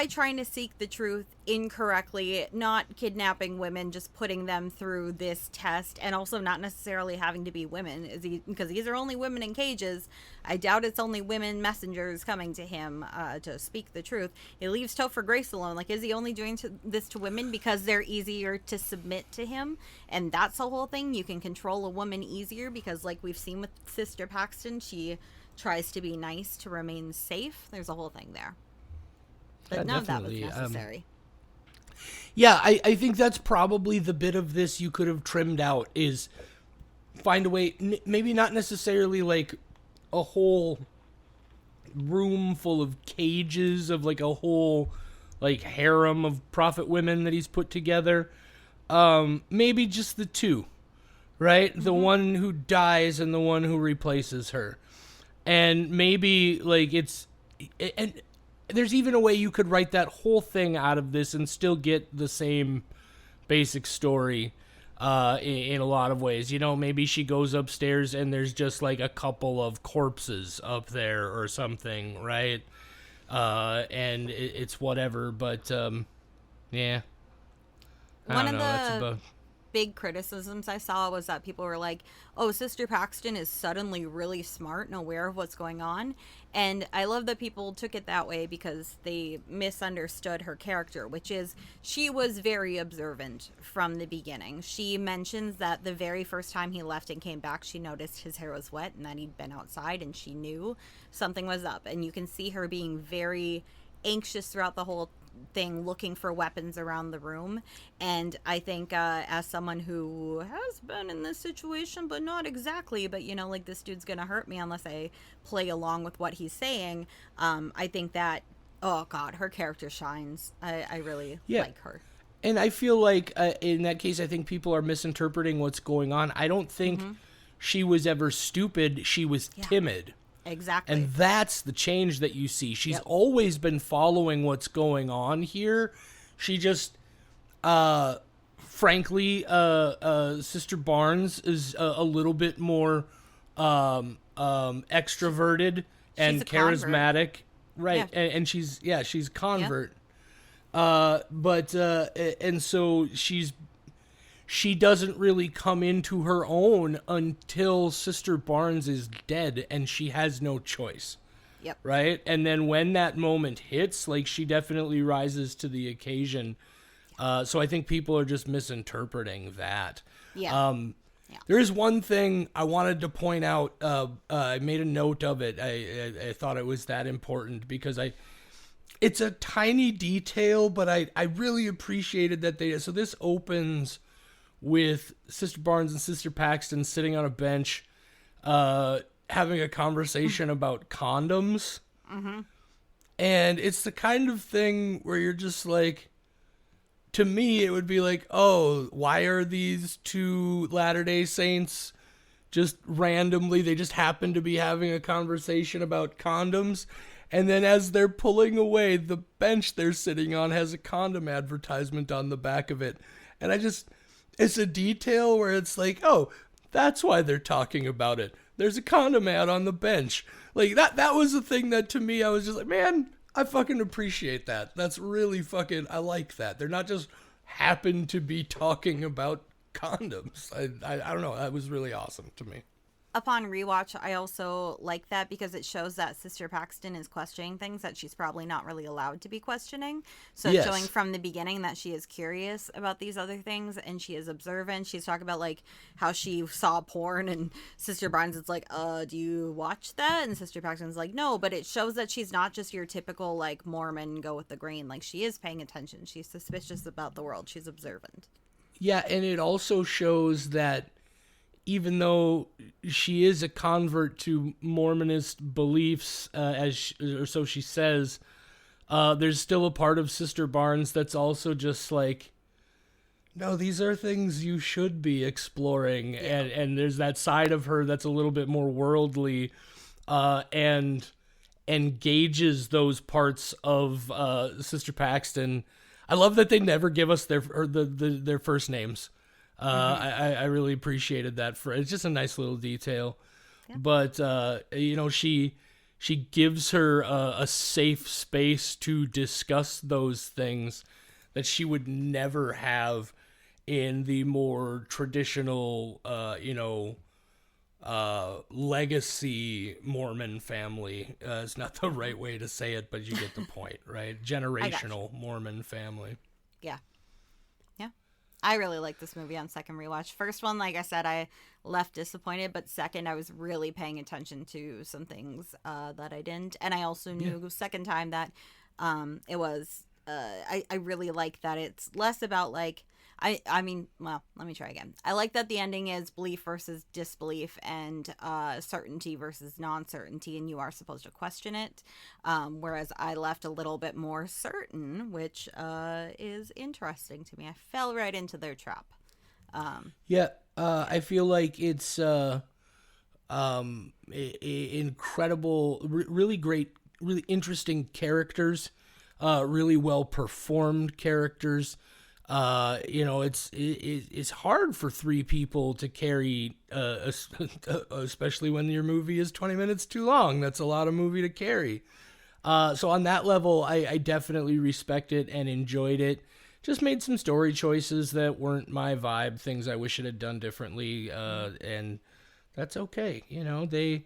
trying to seek the truth incorrectly, not kidnapping women, just putting them through this test, and also not necessarily having to be women, because these are only women in cages. I doubt it's only women messengers coming to him to speak the truth. It leaves Topher Grace alone. Like, is he only doing this to women because they're easier to submit to him? And that's the whole thing. You can control a woman easier because, like we've seen with Sister Paxton, she tries to be nice to remain safe. There's a whole thing there. But none of that was necessary. I think that's probably the bit of this you could have trimmed out, is find a way, maybe not necessarily like a whole room full of cages of like a whole like harem of prophet women that he's put together. Maybe just the two, right? Mm-hmm. The one who dies and the one who replaces her. And maybe like and there's even a way you could write that whole thing out of this and still get the same basic story in a lot of ways. You know, maybe she goes upstairs and there's just like a couple of corpses up there or something, right? And it's whatever, but yeah. I don't know. big criticisms I saw was that people were like, oh, Sister Paxton is suddenly really smart and aware of what's going on. And I love that people took it that way because they misunderstood her character, which is she was very observant from the beginning. She mentions that the very first time he left and came back, she noticed his hair was wet and that he'd been outside, and she knew something was up. And you can see her being very anxious throughout the whole thing, looking for weapons around the room. And I think as someone who has been in this situation, but not exactly, but you know, like, this dude's gonna hurt me unless I play along with what he's saying, I think that, oh god, her character shines. I really like her. And I feel like in that case, I think people are misinterpreting what's going on. I don't think she was ever stupid. She was timid. Exactly. And that's the change that you see. She's always been following what's going on here. She just, frankly, Sister Barnes is a little bit more extroverted and charismatic. Convert. Right. Yeah. And she's convert. And so she doesn't really come into her own until Sister Barnes is dead and she has no choice. Yep. Right? And then when that moment hits, like, she definitely rises to the occasion. So I think people are just misinterpreting that. Yeah. There is one thing I wanted to point out. I made a note of it. I thought it was that important because it's a tiny detail, but I really appreciated that so this opens with Sister Barnes and Sister Paxton sitting on a bench, having a conversation about condoms. Mm-hmm. And it's the kind of thing where you're just like, to me, it would be like, oh, why are these two Latter-day Saints just randomly, they just happen to be having a conversation about condoms? And then as they're pulling away, the bench they're sitting on has a condom advertisement on the back of it. And it's a detail where it's like, oh, that's why they're talking about it. There's a condom ad on the bench. Like, that was the thing that, to me, I was just like, man, I fucking appreciate that. That's really fucking, I like that. They're not just happen to be talking about condoms. I don't know. That was really awesome to me. Upon rewatch, I also like that because it shows that Sister Paxton is questioning things that she's probably not really allowed to be questioning. So it's showing from the beginning that she is curious about these other things and she is observant. She's talking about, like, how she saw porn, and Sister Barnes is like, do you watch that? And Sister Paxton's like, no, but it shows that she's not just your typical, like, Mormon go with the grain. Like, she is paying attention. She's suspicious about the world. She's observant. Yeah, and it also shows that even though she is a convert to Mormonist beliefs, or so she says, there's still a part of Sister Barnes that's also just like, no, these are things you should be exploring. Yeah. And there's that side of her that's a little bit more worldly, and engages those parts of Sister Paxton. I love that they never give us their first names. I really appreciated that. It's just a nice little detail. Yeah. But she gives her a safe space to discuss those things that she would never have in the more traditional legacy Mormon family. It's not the right way to say it, but you get the point, right? Generational Mormon family. Yeah. I really like this movie on second rewatch. First one, like I said, I left disappointed, but second, I was really paying attention to some things that I didn't. And I also knew second time that it was, I really like that it's less about, like, I mean, well, let me try again. I like that the ending is belief versus disbelief and certainty versus non-certainty, and you are supposed to question it. Whereas I left a little bit more certain, which is interesting to me. I fell right into their trap. I feel like it's incredible, really great, really interesting characters, really well performed characters. It's hard for three people to carry, especially when your movie is 20 minutes too long. That's a lot of movie to carry. So on that level, I definitely respect it and enjoyed it. just made some story choices that weren't my vibe, things I wish it had done differently, and that's okay. You know, they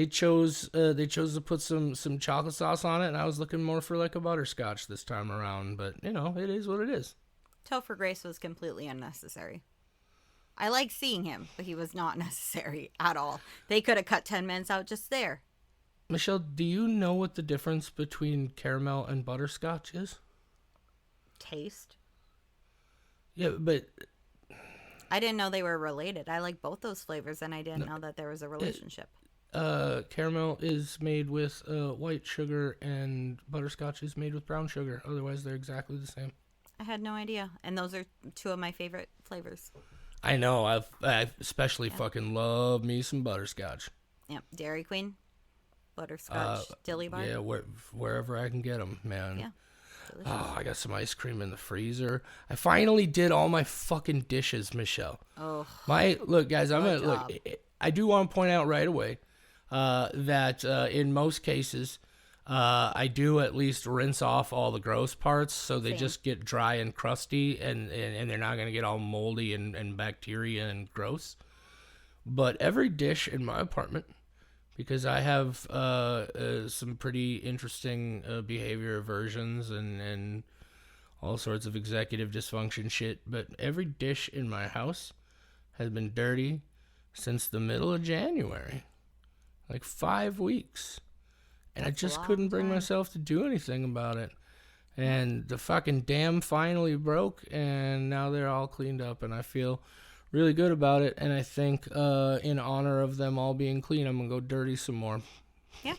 chose to put some chocolate sauce on it, and I was looking more for like a butterscotch this time around. But you know, it is what it is. Topher Grace was completely unnecessary. I like seeing him, but he was not necessary at all. They could have cut 10 minutes out just there. Michelle, do you know what the difference between caramel and butterscotch is? Taste. Yeah, but I didn't know they were related. I like both those flavors, and I didn't know that there was a relationship. Caramel is made with white sugar, and butterscotch is made with brown sugar. Otherwise, they're exactly the same. I had no idea, and those are two of my favorite flavors. I know. I especially fucking love me some butterscotch. Yep, Dairy Queen, butterscotch, dilly bar. Yeah, wherever I can get them, man. Yeah. Delicious. Oh, I got some ice cream in the freezer. I finally did all my fucking dishes, Michelle. Oh. Look, guys. Job. I do want to point out right away that in most cases, I do at least rinse off all the gross parts, so they just get dry and crusty, and they're not gonna get all moldy and bacteria and gross. But every dish in my apartment, because I have some pretty interesting behavior aversions and all sorts of executive dysfunction shit, but every dish in my house has been dirty since the middle of January. Like 5 weeks. And That's I just couldn't bring myself to do anything about it. And the fucking dam finally broke, and now they're all cleaned up, and I feel really good about it. And I think in honor of them all being clean, I'm going to go dirty some more. Yeah.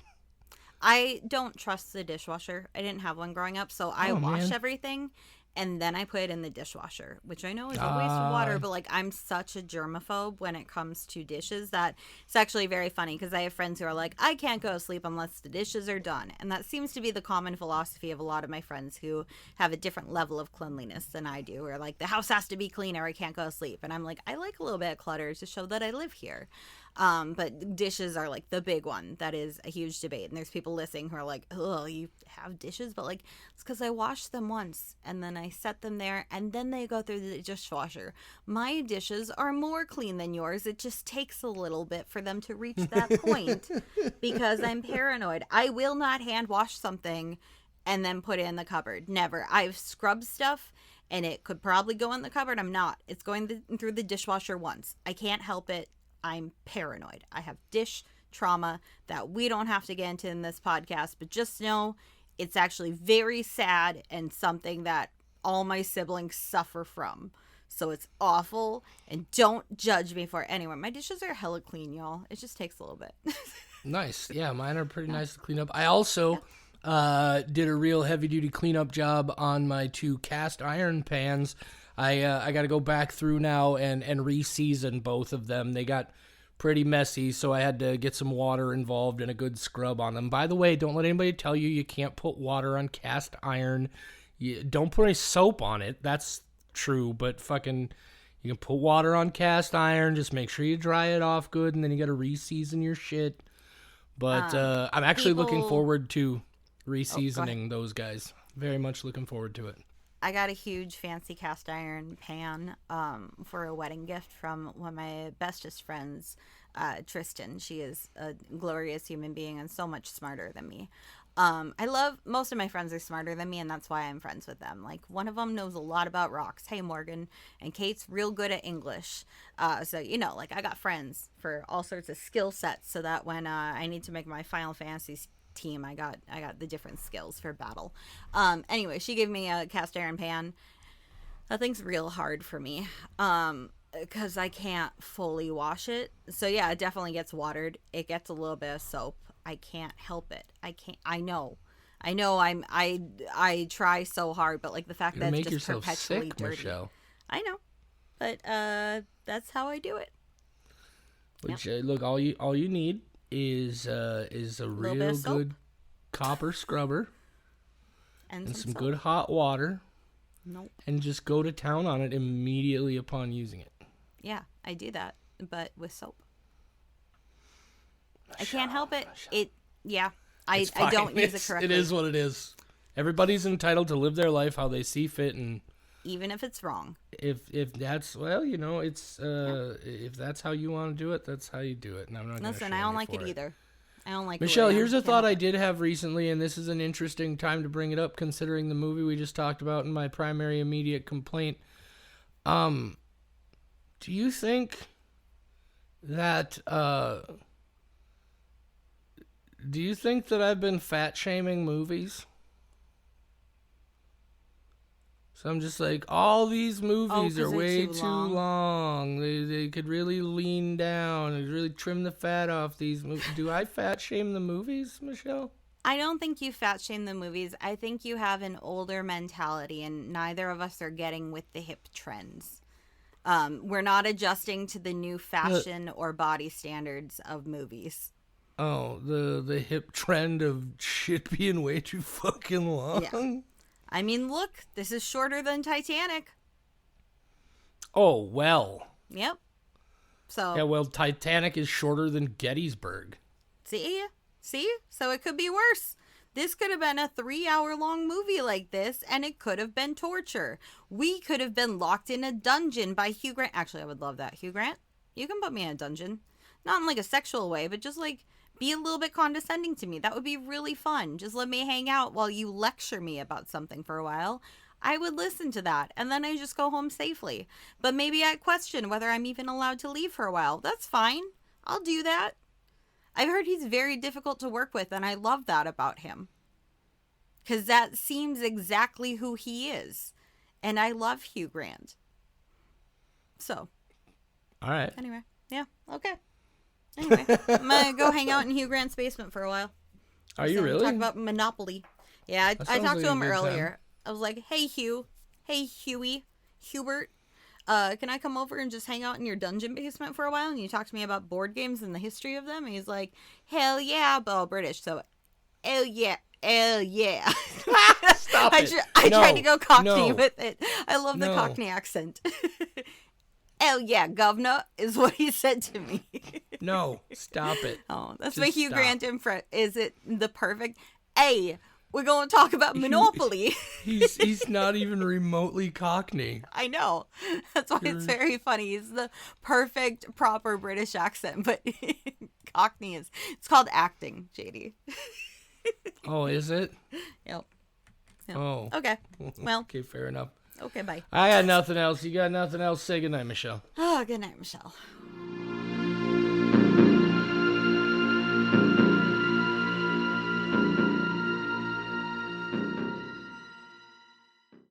I don't trust the dishwasher. I didn't have one growing up, so I wash everything, and then I put it in the dishwasher, which I know is a waste of water, but like I'm such a germaphobe when it comes to dishes that it's actually very funny, because I have friends who are like, I can't go to sleep unless the dishes are done. And that seems to be the common philosophy of a lot of my friends who have a different level of cleanliness than I do, or like the house has to be clean or I can't go to sleep. And I'm like, I like a little bit of clutter to show that I live here. But dishes are like the big one that is a huge debate, and there's people listening who are like, oh, you have dishes? But like, it's because I wash them once and then I set them there and then they go through the dishwasher. My dishes are more clean than yours. It just takes a little bit for them to reach that point because I'm paranoid. I will not hand wash something and then put it in the cupboard. Never. I've scrubbed stuff and it could probably go in the cupboard. I'm not. It's going through the dishwasher once. I can't help it. I'm paranoid. I have dish trauma that we don't have to get into in this podcast, but just know it's actually very sad and something that all my siblings suffer from. So it's awful, and don't judge me for it. Anyway, my dishes are hella clean, y'all. It just takes a little bit. Nice. Yeah, mine are pretty nice to clean up. I also did a real heavy-duty cleanup job on my 2 cast iron pans. I got to go back through now and re-season both of them. They got pretty messy, so I had to get some water involved and a good scrub on them. By the way, don't let anybody tell you you can't put water on cast iron. Don't put any soap on it. That's true, but fucking you can put water on cast iron. Just make sure you dry it off good, and then you got to re-season your shit. But I'm actually looking forward to re-seasoning those guys. Very much looking forward to it. I got a huge fancy cast iron pan for a wedding gift from one of my bestest friends, Tristan. She is a glorious human being and so much smarter than me. I love, most of my friends are smarter than me, and that's why I'm friends with them. Like, one of them knows a lot about rocks. Hey, Morgan. And Kate's real good at English. So, you know, like, I got friends for all sorts of skill sets so that when I need to make my Final Fantasy team, I got the different skills for battle. Anyway, she gave me a cast iron pan. That thing's real hard for me because I can't fully wash it. So yeah, it definitely gets watered. It gets a little bit of soap. I can't help it. I know I try so hard, but like the fact that it's just perpetually sick, dirty. Michelle. I know, but that's how I do it. Which look, all you need is a real good copper scrubber and some good hot water. Nope. And just go to town on it immediately upon using it. Yeah, I do that, but with soap. I can't help it. I don't use it correctly. It is what it is. Everybody's entitled to live their life how they see fit, and even if it's wrong. If that's, well, it's if that's how you want to do it, that's how you do it. And I'm not going to Listen, I don't like it either. I don't like Michelle, the way here's a I'm thought I handled. did have recently, and this is an interesting time to bring it up considering the movie we just talked about and my primary immediate complaint. Do you think that I've been fat shaming movies? So I'm just like, all these movies 'Cause are they're way too too long. long. They could really lean down and really trim the fat off these movies. Do I fat shame the movies, Michelle? I don't think you fat shame the movies. I think you have an older mentality, and neither of us are getting with the hip trends. We're not adjusting to the new fashion or body standards of movies. Oh, the hip trend of shit being way too fucking long? Yeah. I mean, look, this is shorter than Titanic. Oh, well. Yep. So, Yeah, well, Titanic is shorter than Gettysburg. see? So it could be worse. This could have been a 3-hour-long movie like this, and it could have been torture. We could have been locked in a dungeon by Hugh Grant. Actually, I would love that. Hugh Grant, you can put me in a dungeon. Not in like a sexual way, but just like be a little bit condescending to me. That would be really fun. Just let me hang out while you lecture me about something for a while. I would listen to that, and then I just go home safely. But maybe I question whether I'm even allowed to leave for a while. That's fine. I'll do that. I've heard he's very difficult to work with, and I love that about him. Because that seems exactly who he is. And I love Hugh Grant. So. All right. Anyway. Yeah. Okay. Anyway. I'm going to go hang out in Hugh Grant's basement for a while. Are you really? Talk about Monopoly. Yeah, I talked like to a him good earlier. time. I was like, hey, Hugh. Hey, Huey. Hubert. Can I come over and just hang out in your dungeon basement for a while? And you talk to me about board games and the history of them? And he's like, hell yeah, but all British. So, hell yeah. Hell yeah. Stop it. I No, tried to go Cockney no, with it. I love the no. Cockney accent. Hell yeah, governor, is what he said to me. No, stop it. Oh, that's Just my Hugh stop. Grant imprint. Is it the perfect? Hey, we're going to talk about Monopoly. He's not even remotely Cockney. I know. That's why it's very funny. He's the perfect, proper British accent, but Cockney is. It's called acting, JD. Oh, is it? Yep. Oh. Okay. Well. Okay, fair enough. Okay, bye. I got nothing else. You got nothing else? Say goodnight, Michelle. Oh, good night, Michelle.